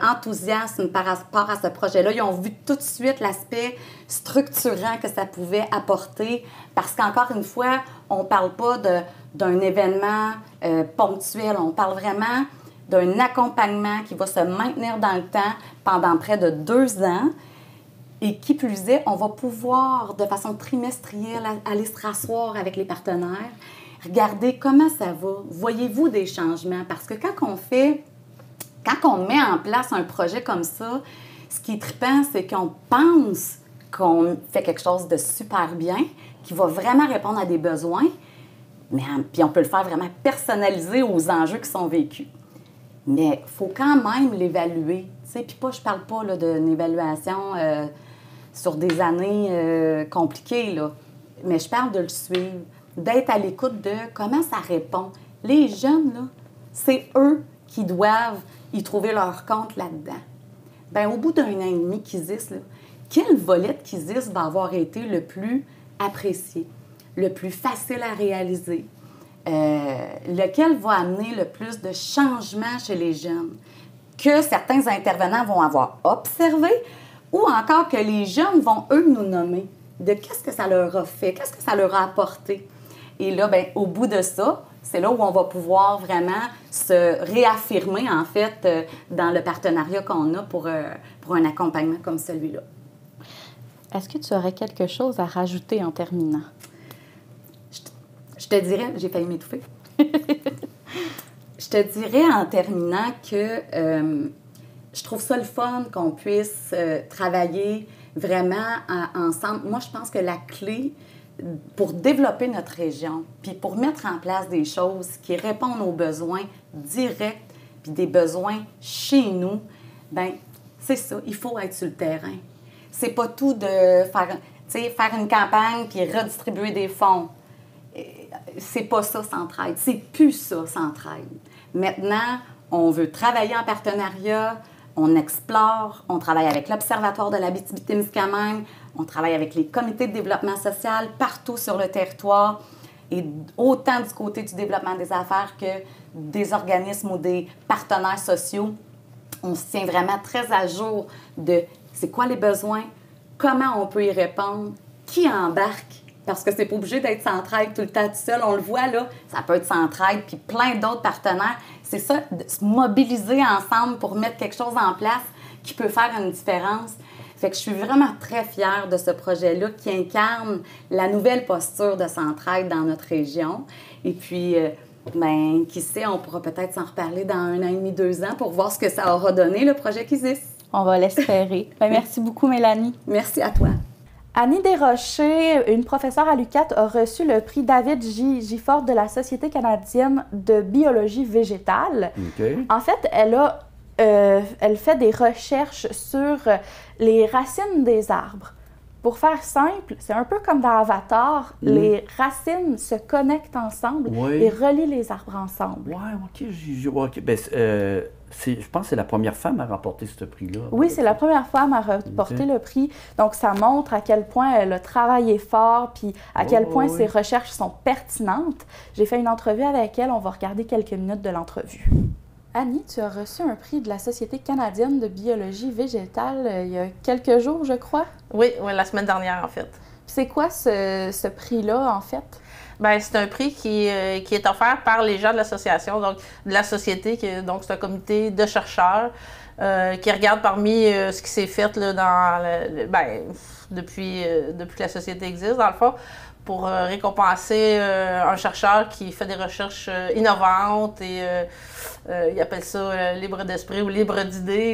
enthousiastes par rapport à ce projet-là. Ils ont vu tout de suite l'aspect structurant que ça pouvait apporter parce qu'encore une fois, on ne parle pas d'un événement ponctuel, on parle vraiment d'un accompagnement qui va se maintenir dans le temps pendant près de 2 ans. Et qui plus est, on va pouvoir, de façon trimestrielle, aller se rasseoir avec les partenaires, regarder comment ça va. Voyez-vous des changements? Parce que quand on met en place un projet comme ça, ce qui est trippant, c'est qu'on pense qu'on fait quelque chose de super bien, qui va vraiment répondre à des besoins, mais puis on peut le faire vraiment personnalisé aux enjeux qui sont vécus. Mais il faut quand même l'évaluer. Puis je parle pas là, d'une évaluation sur des années compliquées, là, mais je parle de le suivre, d'être à l'écoute de comment ça répond. Les jeunes, là, c'est eux qui doivent y trouver leur compte là-dedans. Bien, au bout d'1 an et demi Kizis, là, quel volet de Kizis va avoir été le plus apprécié, le plus facile à réaliser, lequel va amener le plus de changements chez les jeunes, que certains intervenants vont avoir observé ou encore que les jeunes vont, eux, nous nommer de qu'est-ce que ça leur a fait, qu'est-ce que ça leur a apporté. Et là, bien, au bout de ça, c'est là où on va pouvoir vraiment se réaffirmer, en fait, dans le partenariat qu'on a pour un accompagnement comme celui-là.
Est-ce que tu aurais quelque chose à rajouter en terminant?
Je te dirais, j'ai failli m'étouffer. Je te dirais en terminant que je trouve ça le fun qu'on puisse travailler vraiment ensemble. Moi, je pense que la clé pour développer notre région, puis pour mettre en place des choses qui répondent aux besoins directs, puis des besoins chez nous, bien, c'est ça, il faut être sur le terrain. C'est pas tout de faire une campagne puis redistribuer des fonds. C'est pas ça, Centraide. C'est plus ça, Centraide. Maintenant, on veut travailler en partenariat, on explore, on travaille avec l'Observatoire de l'Abitibi-Témiscamingue, on travaille avec les comités de développement social partout sur le territoire, et autant du côté du développement des affaires que des organismes ou des partenaires sociaux. On se tient vraiment très à jour de c'est quoi les besoins, comment on peut y répondre, qui embarque, parce que c'est pas obligé d'être Centraide tout le temps tout seul. On le voit, là, ça peut être Centraide puis plein d'autres partenaires. C'est ça, de se mobiliser ensemble pour mettre quelque chose en place qui peut faire une différence. Fait que je suis vraiment très fière de ce projet-là qui incarne la nouvelle posture de Centraide dans notre région. Et puis, bien, qui sait, on pourra peut-être s'en reparler dans 1 an et demi, 2 ans pour voir ce que ça aura donné, le projet Kisis.
On va l'espérer. Bien, merci beaucoup, Mélanie.
Merci à toi.
Annie Desrochers, une professeure à l'UQAT, a reçu le prix David J. Gifford de la Société canadienne de biologie végétale.
Okay.
En fait, elle fait des recherches sur les racines des arbres. Pour faire simple, c'est un peu comme dans Avatar, les racines se connectent ensemble et relient les arbres ensemble.
Oui, OK. Ben, je pense que c'est la première femme à remporter ce prix-là.
Oui, c'est la première femme à remporter le prix. Donc, ça montre à quel point elle a travaillé fort puis à quel point ses recherches sont pertinentes. J'ai fait une entrevue avec elle. On va regarder quelques minutes de l'entrevue. Annie, tu as reçu un prix de la Société canadienne de biologie végétale il y a quelques jours, je crois.
Oui, la semaine dernière, en fait.
C'est quoi ce prix-là, en fait?
Bien, c'est un prix qui est offert par les gens de l'association, donc de la société, donc c'est un comité de chercheurs qui regarde parmi ce qui s'est fait là, depuis que la société existe, dans le fond, pour récompenser un chercheur qui fait des recherches innovantes et ils appellent ça libre d'esprit ou libre d'idées.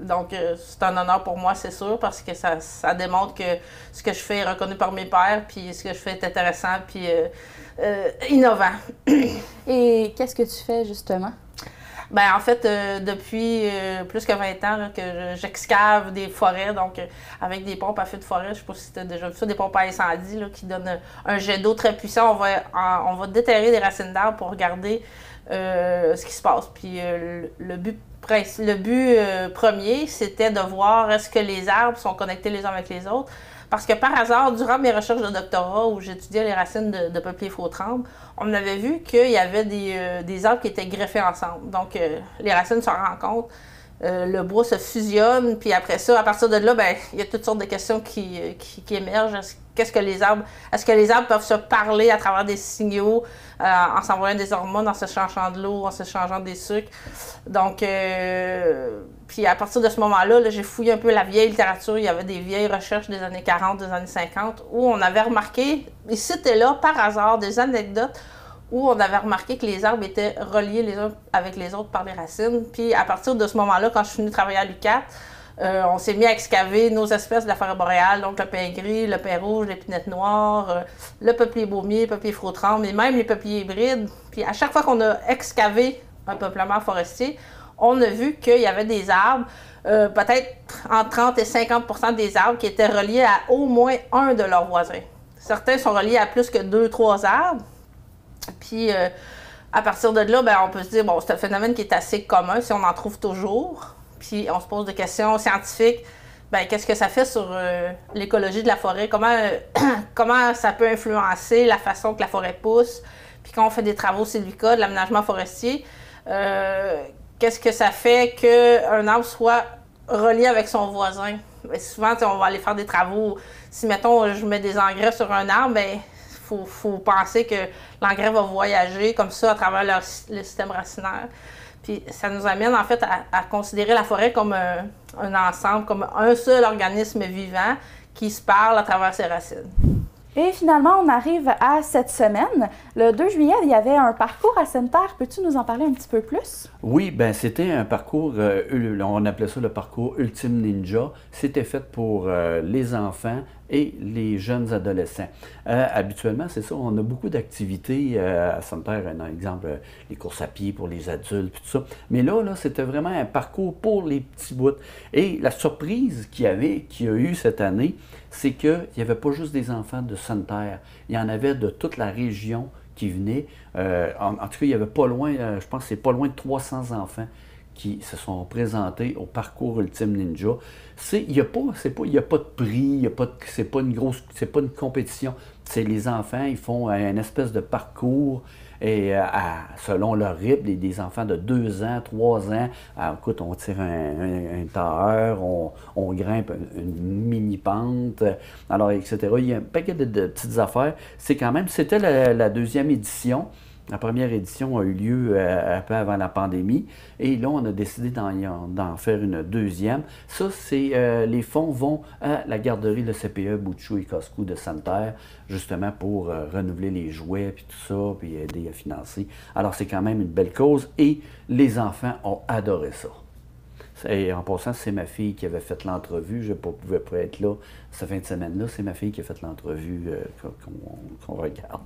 Donc, c'est un honneur pour moi, c'est sûr, parce que ça démontre que ce que je fais est reconnu par mes pairs, puis ce que je fais est intéressant, puis innovant.
Et qu'est-ce que tu fais, justement?
Bien, en fait, depuis plus que 20 ans là, que j'excave des forêts, donc avec des pompes à feu de forêt, je ne sais pas si tu as déjà vu ça, des pompes à incendie là, qui donnent un jet d'eau très puissant. On va déterrer des racines d'arbres pour regarder ce qui se passe. Puis le but premier, c'était de voir est-ce que les arbres sont connectés les uns avec les autres. Parce que par hasard, durant mes recherches de doctorat où j'étudiais les racines de peuplier faux-tremble, on avait vu qu'il y avait des arbres qui étaient greffés ensemble. Donc, les racines se rencontrent, le bois se fusionne, puis après ça, à partir de là, bien, il y a toutes sortes de questions qui émergent. Est-ce que les arbres peuvent se parler à travers des signaux, en s'envoyant des hormones, en se changeant de l'eau, en se changeant des sucres? Donc, puis à partir de ce moment-là, j'ai fouillé un peu la vieille littérature. Il y avait des vieilles recherches des années 40, des années 50, où on avait remarqué, ici et là, par hasard, des anecdotes où on avait remarqué que les arbres étaient reliés les uns avec les autres par les racines. Puis à partir de ce moment-là, quand je suis venue travailler à l'UQAT, on s'est mis à excaver nos espèces de la forêt boréale, donc le pin gris, le pin rouge, l'épinette noire, le peuplier baumier, le peuplier faux-tremble et même les peupliers hybrides. Puis à chaque fois qu'on a excavé un peuplement forestier, on a vu qu'il y avait des arbres, peut-être entre 30 et 50% des arbres qui étaient reliés à au moins un de leurs voisins. Certains sont reliés à plus que 2-3 arbres. Puis à partir de là, bien, on peut se dire, bon, c'est un phénomène qui est assez commun si on en trouve toujours. Puis on se pose des questions scientifiques. Bien, qu'est-ce que ça fait sur l'écologie de la forêt? Comment ça peut influencer la façon que la forêt pousse? Puis quand on fait des travaux sylvicoles, de l'aménagement forestier, qu'est-ce que ça fait qu'un arbre soit relié avec son voisin? Bien, souvent, on va aller faire des travaux. Si, mettons, je mets des engrais sur un arbre, bien, faut penser que l'engrais va voyager comme ça à travers le système racinaire. Puis ça nous amène en fait à considérer la forêt comme un ensemble, comme un seul organisme vivant qui se parle à travers ses racines.
Et finalement, on arrive à cette semaine. Le 2 juillet, il y avait un parcours à Sainte-Terre. Peux-tu nous en parler un petit peu plus?
Oui, ben c'était un parcours, on appelait ça le parcours Ultime Ninja. C'était fait pour les enfants et les jeunes adolescents. Habituellement, c'est ça, on a beaucoup d'activités à Sainte-Terre, un exemple, les courses à pied pour les adultes, puis tout ça. Mais là, c'était vraiment un parcours pour les petits bouts. Et la surprise qu'il y a eu cette année, c'est qu'il n'y avait pas juste des enfants de Sainte-Terre, il y en avait de toute la région qui venaient. En tout cas, il y avait pas loin, je pense que c'est pas loin de 300 enfants qui se sont présentés au parcours Ultime Ninja. Il n'y a pas de prix, c'est pas une compétition. C'est les enfants, ils font une espèce de parcours et selon leur rythme, des enfants de 2 ans, 3 ans, écoute, on tire un tailleur, on grimpe une mini-pente, alors etc. Il y a un paquet de petites affaires. C'était la deuxième édition. La première édition a eu lieu un peu avant la pandémie et là, on a décidé d'en faire une deuxième. Ça, les fonds vont à la garderie, le CPE, Boutchou et Coscou de Sainte-Terre, justement pour renouveler les jouets puis tout ça, puis aider à financer. Alors, c'est quand même une belle cause et les enfants ont adoré ça. Et en passant, c'est ma fille qui avait fait l'entrevue. Je ne pouvais pas être là cette fin de semaine-là. C'est ma fille qui a fait l'entrevue qu'on regarde.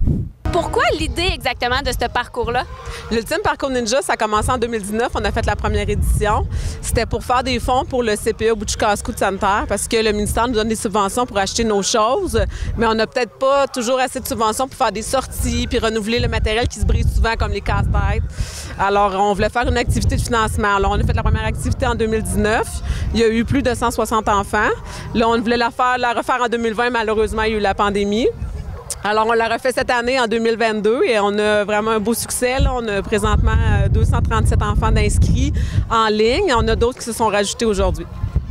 Pourquoi l'idée exactement de ce parcours-là?
L'Ultime Parcours Ninja, ça a commencé en 2019. On a fait la première édition. C'était pour faire des fonds pour le CPE Boutchou-Cascou de Sainte-Terre parce que le ministère nous donne des subventions pour acheter nos choses, mais on n'a peut-être pas toujours assez de subventions pour faire des sorties puis renouveler le matériel qui se brise souvent comme les casse-têtes. Alors, on voulait faire une activité de financement. Alors, on a fait la première activité en 2019. Il y a eu plus de 160 enfants. Là, on voulait la refaire en 2020. Malheureusement, il y a eu la pandémie. Alors, on l'a refait cette année, en 2022, et on a vraiment un beau succès. Là. On a présentement 237 enfants d'inscrits en ligne. On a d'autres qui se sont rajoutés aujourd'hui.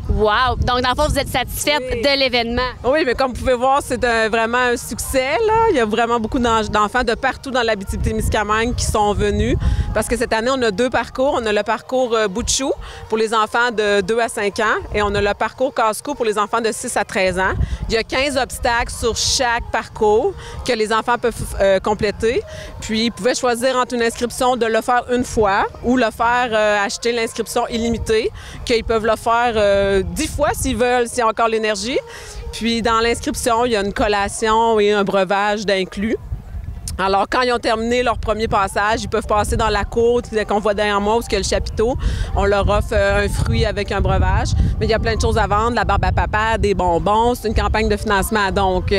Wow! Donc, dans le fond, vous êtes satisfaite de l'événement?
Oui, mais comme vous pouvez voir, c'est vraiment un succès. Là. Il y a vraiment beaucoup d'enfants de partout dans l'Abitibi-Témiscamingue qui sont venus. Parce que cette année, on a 2 parcours. On a le parcours Boutchou pour les enfants de 2 à 5 ans et on a le parcours Cascou pour les enfants de 6 à 13 ans. Il y a 15 obstacles sur chaque parcours que les enfants peuvent compléter. Puis, ils pouvaient choisir entre une inscription de le faire une fois ou le faire acheter l'inscription illimitée, qu'ils peuvent le faire 10 fois s'ils veulent, s'il y a encore l'énergie. Puis dans l'inscription, il y a une collation et un breuvage d'inclus. Alors, quand ils ont terminé leur premier passage, ils peuvent passer dans la cour qu'on voit derrière moi, où il y a le chapiteau. On leur offre un fruit avec un breuvage. Mais il y a plein de choses à vendre, la barbe à papa, des bonbons. C'est une campagne de financement, donc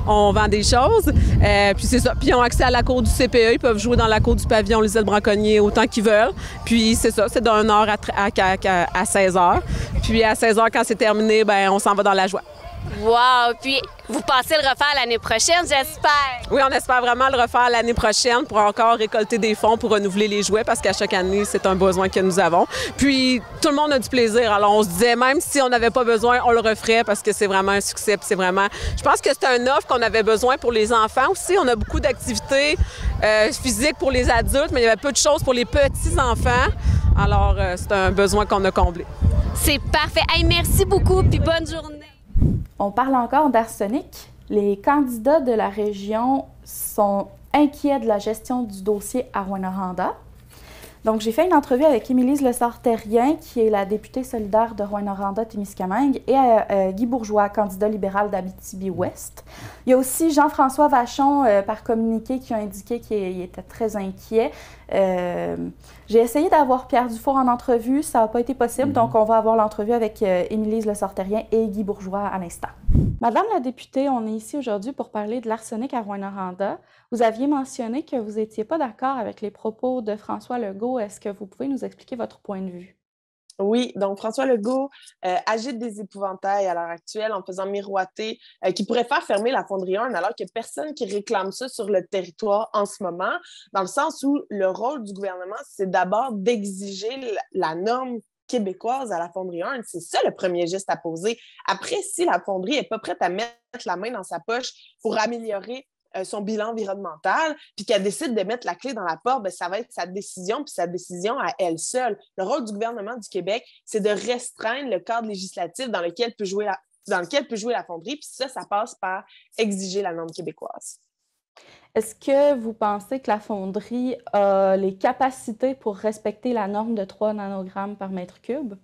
on vend des choses. Puis c'est ça. Puis ils ont accès à la cour du CPE. Ils peuvent jouer dans la cour du pavillon Lisette Braconnier autant qu'ils veulent. Puis c'est ça, c'est d'1 heure à 16 heures. Puis à 16 heures, quand c'est terminé, ben on s'en va dans la joie.
Wow! Puis, vous pensez le refaire l'année prochaine, j'espère?
Oui, on espère vraiment le refaire l'année prochaine pour encore récolter des fonds pour renouveler les jouets parce qu'à chaque année, c'est un besoin que nous avons. Puis, tout le monde a du plaisir. Alors, on se disait, même si on n'avait pas besoin, on le referait parce que c'est vraiment un succès. Puis c'est vraiment... Je pense que c'est un offre qu'on avait besoin pour les enfants aussi. On a beaucoup d'activités physiques pour les adultes, mais il y avait peu de choses pour les petits-enfants. Alors, c'est un besoin qu'on a comblé.
C'est parfait. Hey, merci beaucoup, puis bonne journée.
On parle encore d'arsenic. Les candidats de la région sont inquiets de la gestion du dossier à Rouyn-Noranda. Donc, j'ai fait une entrevue avec Émilise Lessard-Terrien, qui est la députée solidaire de Rouyn-Noranda-Témiscamingue, et Guy Bourgeois, candidat libéral d'Abitibi-Ouest. Il y a aussi Jean-François Vachon, par communiqué, qui a indiqué qu'il était très inquiet. J'ai essayé d'avoir Pierre Dufour en entrevue, ça n'a pas été possible, donc on va avoir l'entrevue avec Émilise Lessard-Terrien et Guy Bourgeois à l'instant. Madame la députée, on est ici aujourd'hui pour parler de l'arsenic à Rouyn-Noranda. Vous aviez mentionné que vous n'étiez pas d'accord avec les propos de François Legault. Est-ce que vous pouvez nous expliquer votre point de vue?
Oui, donc François Legault agite des épouvantails à l'heure actuelle en faisant miroiter qu'il pourrait faire fermer la fonderie 1 alors qu'il n'y a personne qui réclame ça sur le territoire en ce moment, dans le sens où le rôle du gouvernement, c'est d'abord d'exiger la norme québécoise à la fonderie 1. C'est ça le premier geste à poser. Après, si la fonderie n'est pas prête à mettre la main dans sa poche pour améliorer son bilan environnemental, puis qu'elle décide de mettre la clé dans la porte, bien, ça va être sa décision, puis sa décision à elle seule. Le rôle du gouvernement du Québec, c'est de restreindre le cadre législatif dans lequel peut jouer dans lequel peut jouer la fonderie. Puis ça passe par exiger la norme québécoise.
Est-ce que vous pensez que la fonderie a les capacités pour respecter la norme de 3 nanogrammes par mètre cube?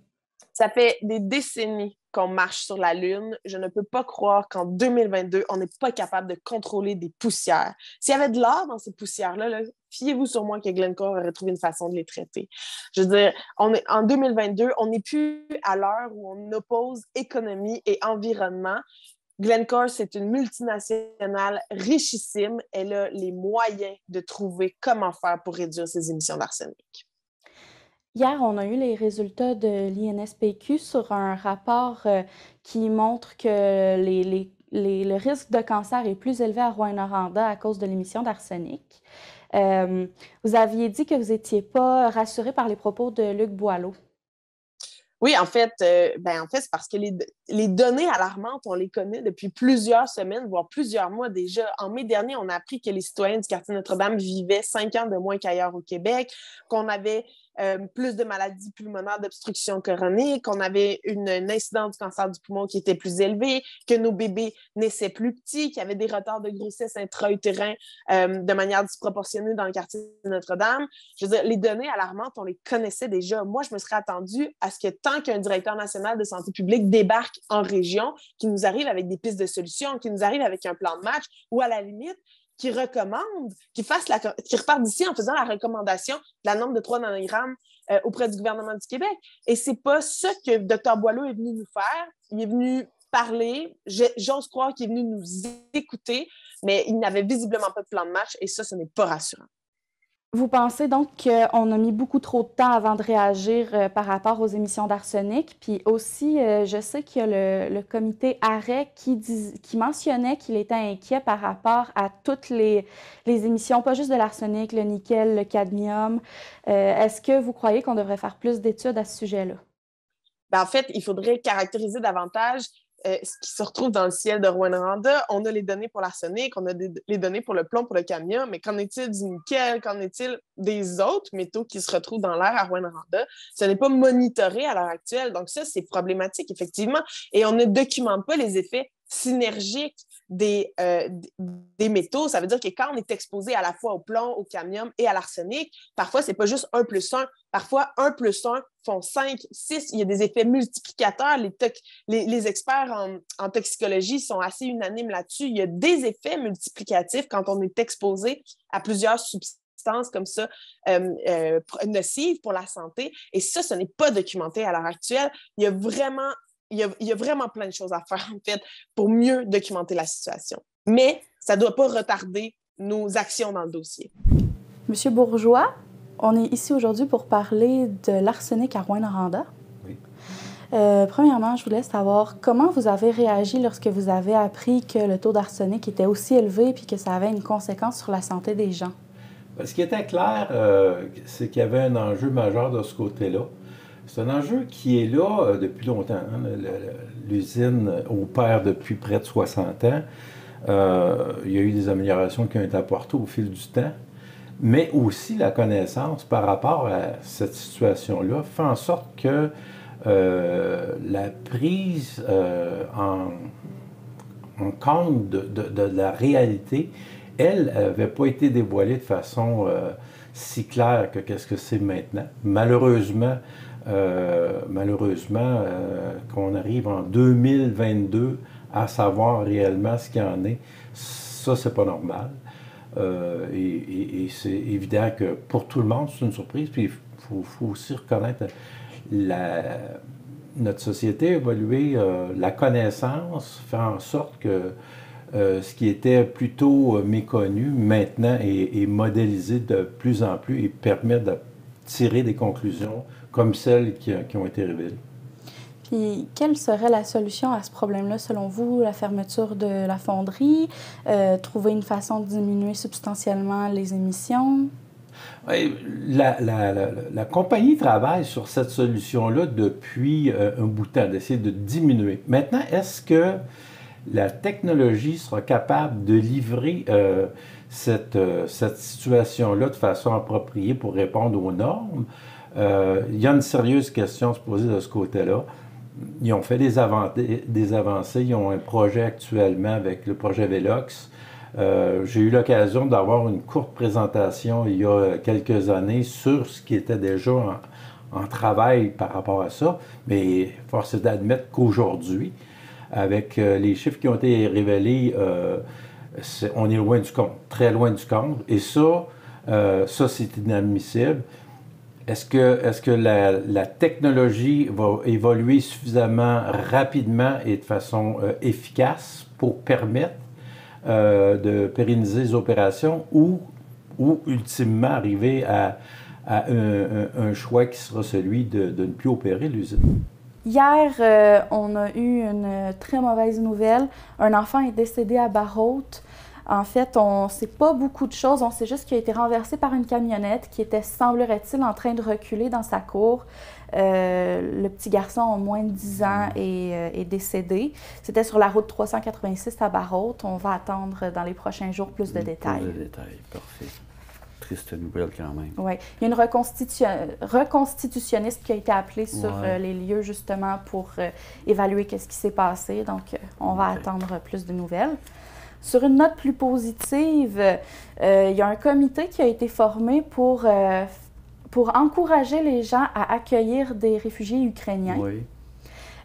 Ça fait des décennies qu'on marche sur la Lune. Je ne peux pas croire qu'en 2022, on n'est pas capable de contrôler des poussières. S'il y avait de l'or dans ces poussières-là, là, fiez-vous sur moi que Glencore aurait trouvé une façon de les traiter. Je veux dire, en 2022, on n'est plus à l'heure où on oppose économie et environnement. Glencore, c'est une multinationale richissime. Elle a les moyens de trouver comment faire pour réduire ses émissions d'arsenic.
Hier, on a eu les résultats de l'INSPQ sur un rapport qui montre que le risque de cancer est plus élevé à Rouyn-Noranda à cause de l'émission d'arsenic. Vous aviez dit que vous n'étiez pas rassuré par les propos de Luc Boileau.
Oui, en fait, c'est parce que les données alarmantes, on les connaît depuis plusieurs semaines, voire plusieurs mois déjà. En mai dernier, on a appris que les citoyens du quartier Notre-Dame vivaient 5 ans de moins qu'ailleurs au Québec, qu'on avait plus de maladies pulmonaires d'obstruction chronique, qu'on avait une incidence du cancer du poumon qui était plus élevée, que nos bébés naissaient plus petits, qu'il y avait des retards de grossesse intra-utérins de manière disproportionnée dans le quartier de Notre-Dame. Je veux dire, les données alarmantes, on les connaissait déjà. Moi, je me serais attendue à ce que tant qu'un directeur national de santé publique débarque en région, qu'il nous arrive avec des pistes de solutions, qu'il nous arrive avec un plan de match ou à la limite, qui recommande, qui repart d'ici en faisant la recommandation de la norme de 3 nanogrammes auprès du gouvernement du Québec. Et c'est pas ça que Dr Boileau est venu nous faire. Il est venu parler, j'ose croire qu'il est venu nous écouter, mais il n'avait visiblement pas de plan de match et ça, ce n'est pas rassurant.
Vous pensez donc qu'on a mis beaucoup trop de temps avant de réagir par rapport aux émissions d'arsenic? Puis aussi, je sais qu'il y a le comité ARREC qui mentionnait qu'il était inquiet par rapport à toutes les émissions, pas juste de l'arsenic, le nickel, le cadmium. Est-ce que vous croyez qu'on devrait faire plus d'études à ce sujet-là?
Ben, en fait, il faudrait caractériser davantage ce qui se retrouve dans le ciel de Rouyn-Noranda. On a les données pour l'arsenic, on a les données pour le plomb, pour le cadmium, mais qu'en est-il du nickel? Qu'en est-il des autres métaux qui se retrouvent dans l'air à Rouyn-Noranda? Ce n'est pas monitoré à l'heure actuelle. Donc ça, c'est problématique, effectivement. Et on ne documente pas les effets synergiques des métaux. Ça veut dire que quand on est exposé à la fois au plomb, au cadmium et à l'arsenic, parfois, c'est pas juste 1+1. Parfois, 1+1 font 5, 6. Il y a des effets multiplicateurs. Les experts en toxicologie sont assez unanimes là-dessus. Il y a des effets multiplicatifs quand on est exposé à plusieurs substances comme ça, nocives pour la santé. Et ça, ce n'est pas documenté à l'heure actuelle. Il y a vraiment plein de choses à faire, en fait, pour mieux documenter la situation. Mais ça ne doit pas retarder nos actions dans le dossier.
Monsieur Bourgeois, on est ici aujourd'hui pour parler de l'arsenic à Rouyn-Noranda.
Oui.
Premièrement, je voulais savoir comment vous avez réagi lorsque vous avez appris que le taux d'arsenic était aussi élevé et que ça avait une conséquence sur la santé des gens.
Ce qui était clair, c'est qu'il y avait un enjeu majeur de ce côté-là. C'est un enjeu qui est là depuis longtemps. Hein. L'usine opère depuis près de 60 ans. Il y a eu des améliorations qui ont été apportées au fil du temps, mais aussi la connaissance par rapport à cette situation-là fait en sorte que la prise en compte de la réalité, elle n'avait pas été dévoilée de façon si claire que qu'est-ce que c'est maintenant. Malheureusement, qu'on arrive en 2022 à savoir réellement ce qu'il y en est, ça, c'est pas normal. Et c'est évident que pour tout le monde, c'est une surprise. Puis il faut aussi reconnaître notre société a évolué, la connaissance fait en sorte que ce qui était plutôt méconnu, maintenant est modélisé de plus en plus et permet de tirer des conclusions comme celles qui ont été révélées.
Puis, quelle serait la solution à ce problème-là, selon vous? La fermeture de la fonderie, trouver une façon de diminuer substantiellement les émissions?
Oui, la compagnie travaille sur cette solution-là depuis un bout de temps, d'essayer de diminuer. Maintenant, est-ce que la technologie sera capable de livrer cette situation-là de façon appropriée pour répondre aux normes? Il y a une sérieuse question à se poser de ce côté-là. ils ont fait des avancées. Ils ont un projet actuellement avec le projet Velox. J'ai eu l'occasion d'avoir une courte présentation il y a quelques années sur ce qui était déjà en travail par rapport à ça. Mais force est d'admettre qu'aujourd'hui, avec les chiffres qui ont été révélés, on est loin du compte, très loin du compte. Et ça c'est inadmissible. Est-ce que la technologie va évoluer suffisamment rapidement et de façon efficace pour permettre de pérenniser les opérations ou ultimement arriver à un choix qui sera celui de ne plus opérer l'usine?
Hier, on a eu une très mauvaise nouvelle. Un enfant est décédé à Barrault. En fait, on ne sait pas beaucoup de choses. On sait juste qu'il a été renversé par une camionnette qui était, semblerait-il, en train de reculer dans sa cour. Le petit garçon a moins de 10 ans et est décédé. C'était sur la route 386 à Barrault. On va attendre dans les prochains jours plus de détails.
Plus de détails, parfait. Triste nouvelle quand même.
Oui. Il y a une reconstitutionniste qui a été appelée sur les lieux justement pour évaluer qu'est-ce qui s'est passé. Donc, on va attendre plus de nouvelles. Sur une note plus positive, il y a un comité qui a été formé pour encourager les gens à accueillir des réfugiés ukrainiens.
Oui.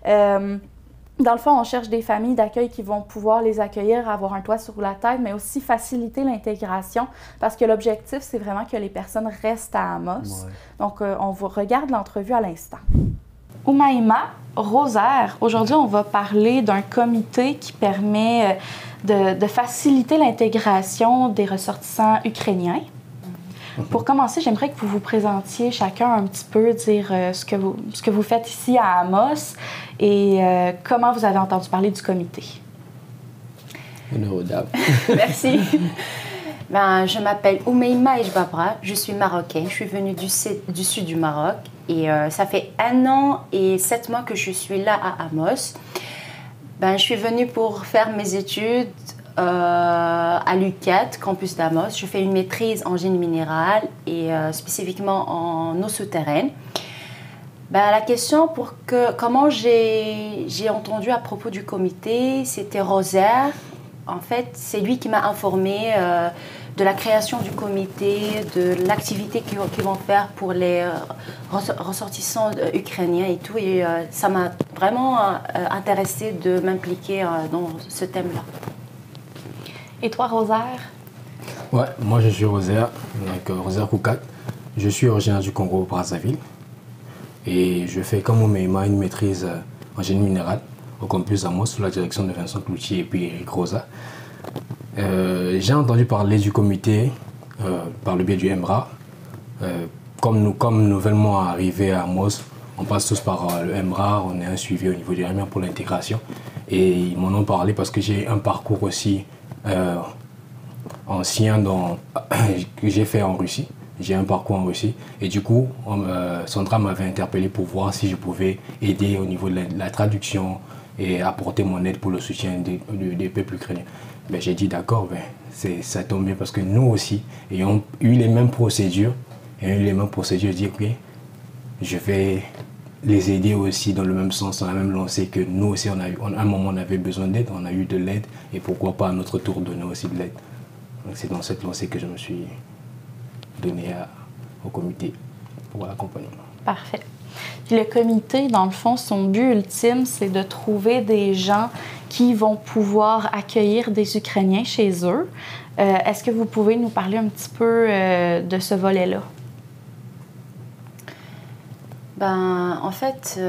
Dans le fond, on cherche des familles d'accueil qui vont pouvoir les accueillir, avoir un toit sur la tête, mais aussi faciliter l'intégration, parce que l'objectif, c'est vraiment que les personnes restent à Amos.
Ouais.
Donc, on vous regarde l'entrevue à l'instant. Oumaima, Rosaire, aujourd'hui, on va parler d'un comité qui permet de faciliter l'intégration des ressortissants ukrainiens. Pour commencer, j'aimerais que vous vous présentiez chacun un petit peu, dire ce que vous faites ici à Amos et comment vous avez entendu parler du comité.
Merci. Je m'appelle Oumaima Ejbabra, je suis marocaine, je suis venue du sud du Maroc et ça fait 1 an et 7 mois que je suis là à Amos. Je suis venue pour faire mes études à l'UQAT, campus d'Amos. Je fais une maîtrise en génie minéral et spécifiquement en eau souterraine. La question comment j'ai entendu à propos du comité, c'était Rosaire. En fait, c'est lui qui m'a informé de la création du comité, de l'activité qu'ils vont faire pour les ressortissants ukrainiens et tout. Et ça m'a vraiment intéressée de m'impliquer dans ce thème-là.
Et toi, Rosaire?
Ouais, moi je suis Rosaire, donc Rosaire Koukat. Je suis originaire du Congo-Brazzaville et je fais comme Oumaima une maîtrise en génie minéral au campus Amos sous la direction de Vincent Cloutier et puis Eric Rosa. J'ai entendu parler du comité par le biais du MRA. Comme nouvellement arrivé à Amos, on passe tous par le MRA, on est un suivi au niveau du RMR pour l'intégration. Et ils m'en ont parlé parce que j'ai un parcours aussi ancien que j'ai fait en Russie. J'ai un parcours en Russie. Et du coup, Sandra m'avait interpellé pour voir si je pouvais aider au niveau de la traduction et apporter mon aide pour le soutien des peuples ukrainiens. J'ai dit d'accord, ça tombe bien parce que nous aussi ayons eu les mêmes procédures, je dis ok, je vais les aider aussi dans le même sens, dans la même lancée que nous aussi, à un moment on avait besoin d'aide, on a eu de l'aide et pourquoi pas à notre tour donner aussi de l'aide. Donc c'est dans cette lancée que je me suis donné au comité pour l'accompagnement.
Parfait. Puis le comité, dans le fond, son but ultime, c'est de trouver des gens qui vont pouvoir accueillir des Ukrainiens chez eux. Est-ce que vous pouvez nous parler un petit peu de ce volet-là?
En fait,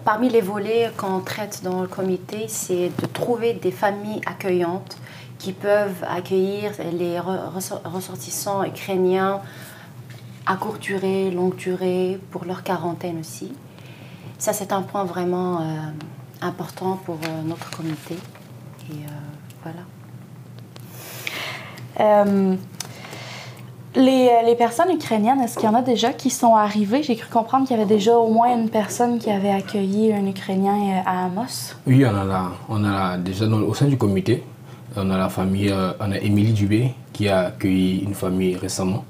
parmi les volets qu'on traite dans le comité, c'est de trouver des familles accueillantes qui peuvent accueillir les ressortissants ukrainiens à courte durée, longue durée, pour leur quarantaine aussi. Ça, c'est un point vraiment important pour notre comité. Et voilà.
Les personnes ukrainiennes, est-ce qu'il y en a déjà qui sont arrivées? J'ai cru comprendre qu'il y avait déjà au moins une personne qui avait accueilli un Ukrainien à Amos.
Oui, on a déjà au sein du comité, on a la famille, on a Émilie Dubé qui a accueilli une famille récemment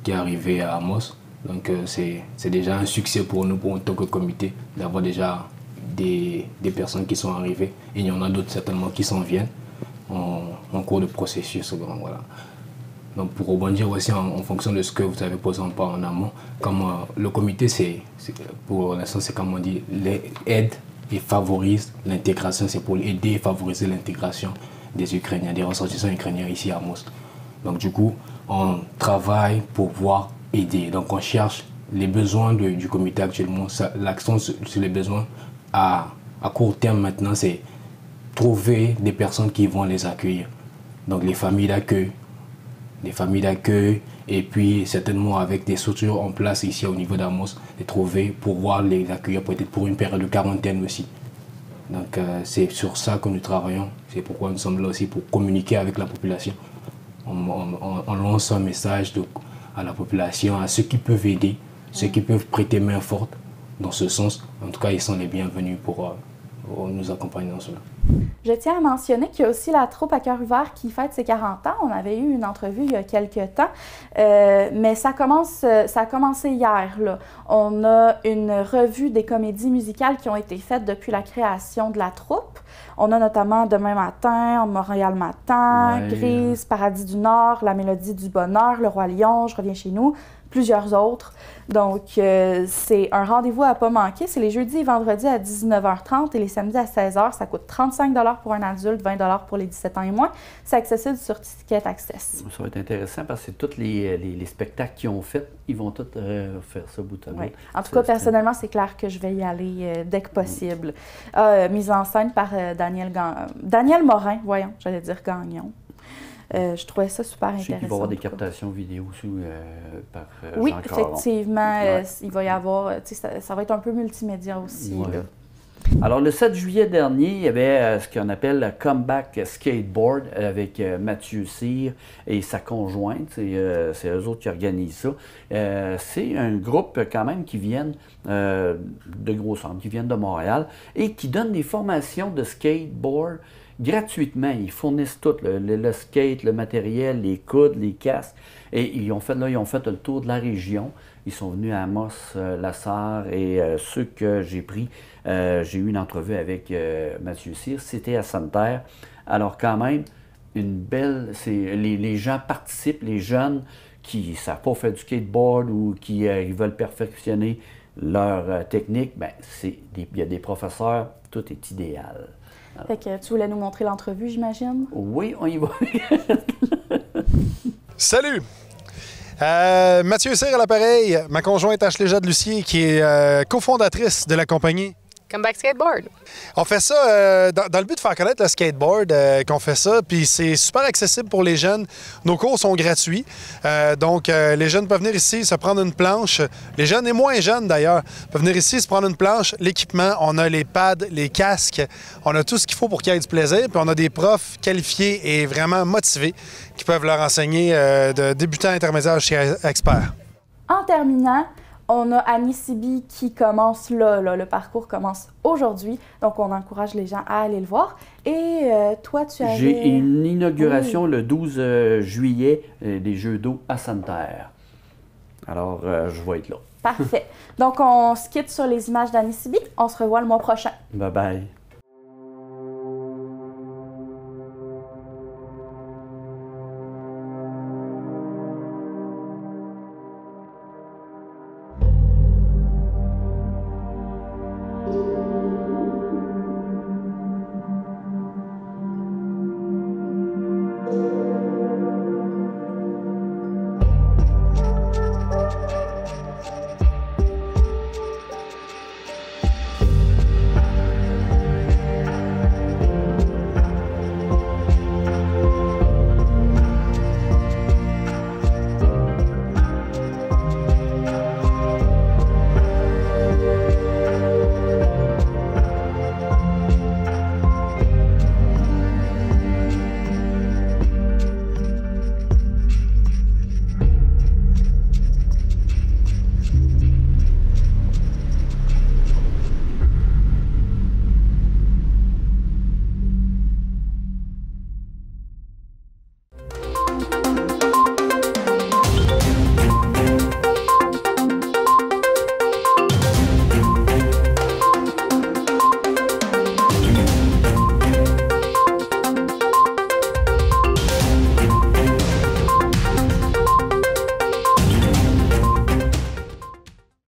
qui est arrivée à Amos. Donc c'est déjà un succès pour nous, en tant que comité, d'avoir déjà des personnes qui sont arrivées. Et il y en a d'autres certainement qui s'en viennent en cours de processus. Voilà. Donc pour rebondir aussi en fonction de ce que vous avez posé en part en amont, comme le comité, pour l'instant, c'est comme on dit, aide et favorise l'intégration. C'est pour aider et favoriser l'intégration des Ukrainiens, des ressortissants ukrainiens ici à Amos. Donc du coup, on travaille pour pouvoir aider. Donc on cherche les besoins du comité actuellement. L'accent sur les besoins à court terme maintenant, c'est trouver des personnes qui vont les accueillir. Donc les familles d'accueil, et puis certainement avec des structures en place ici au niveau d'Amos, de trouver pour pouvoir les accueillir peut-être pour une période de quarantaine aussi. Donc c'est sur ça que nous travaillons, c'est pourquoi nous sommes là aussi pour communiquer avec la population. On lance un message à la population, à ceux qui peuvent aider, ceux qui peuvent prêter main forte dans ce sens. En tout cas, ils sont les bienvenus pour nous accompagner dans cela.
Je tiens à mentionner qu'il y a aussi la troupe à cœur ouvert qui fête ses 40 ans. On avait eu une entrevue il y a quelques temps, mais ça a commencé hier, là. On a une revue des comédies musicales qui ont été faites depuis la création de la troupe. On a notamment Demain matin, Montréal matin, Grise, Paradis du Nord, La Mélodie du bonheur, Le Roi Lion, Je reviens chez nous, plusieurs autres. Donc, c'est un rendez-vous à ne pas manquer. C'est les jeudis et vendredis à 19h30 et les samedis à 16h. Ça coûte 35 $ pour un adulte, 20 $ pour les 17 ans et moins. C'est accessible sur Ticket Access.
Ça va être intéressant parce que tous les spectacles qu'ils ont fait, ils vont tous faire ça bout à bout.
Oui. En tout cas, personnellement, c'est clair que je vais y aller dès que possible. Mise en scène par Daniel Morin, voyons, j'allais dire Gagnon. Je trouvais ça super intéressant.
Je sais qu'il va y avoir des captations vidéo aussi par
oui,
Jean Caron.
effectivement. Il va y avoir... Ça va être un peu multimédia aussi.
Ouais.
Là.
Alors, le 7 juillet dernier, il y avait ce qu'on appelle le Comeback Skateboard avec Mathieu Cyr et sa conjointe. C'est eux autres qui organisent ça. C'est un groupe quand même qui viennent de gros centres, qui viennent de Montréal et qui donnent des formations de skateboard gratuitement. Ils fournissent tout, le skate, le matériel, les coudes, les casques. Et ils ont fait le tour de la région. Ils sont venus à Amos, Lassar et ceux que j'ai pris, j'ai eu une entrevue avec Mathieu Cyr. C'était à Sainte-Terre. Alors quand même, une belle... Les gens participent, les jeunes qui ne savent pas faire du skateboard ou qui ils veulent perfectionner leur technique, bien, il y a des professeurs, tout est idéal. Alors,
fait que tu voulais nous montrer l'entrevue, j'imagine?
Oui, on y va.
Salut! Mathieu Cyr à l'appareil, ma conjointe Ashley Jade-Lucier qui est cofondatrice de la compagnie
Comeback Skateboard.
On fait ça dans le but de faire connaître le skateboard qu'on fait ça, puis c'est super accessible pour les jeunes. Nos cours sont gratuits, donc les jeunes peuvent venir ici se prendre une planche. Les jeunes et moins jeunes d'ailleurs peuvent venir ici se prendre une planche, l'équipement, on a les pads, les casques, on a tout ce qu'il faut pour qu'il y ait du plaisir, puis on a des profs qualifiés et vraiment motivés qui peuvent leur enseigner de débutants intermédiaires jusqu'à experts.
En terminant, on a Anissibi qui commence là. Le parcours commence aujourd'hui. Donc, on encourage les gens à aller le voir. Et toi, tu avais...
J'ai une inauguration le 12 juillet des Jeux d'eau à Sainte-Terre. Alors, je vais être là.
Parfait. Donc, on se quitte sur les images d'Anissibi. On se revoit le mois prochain.
Bye-bye.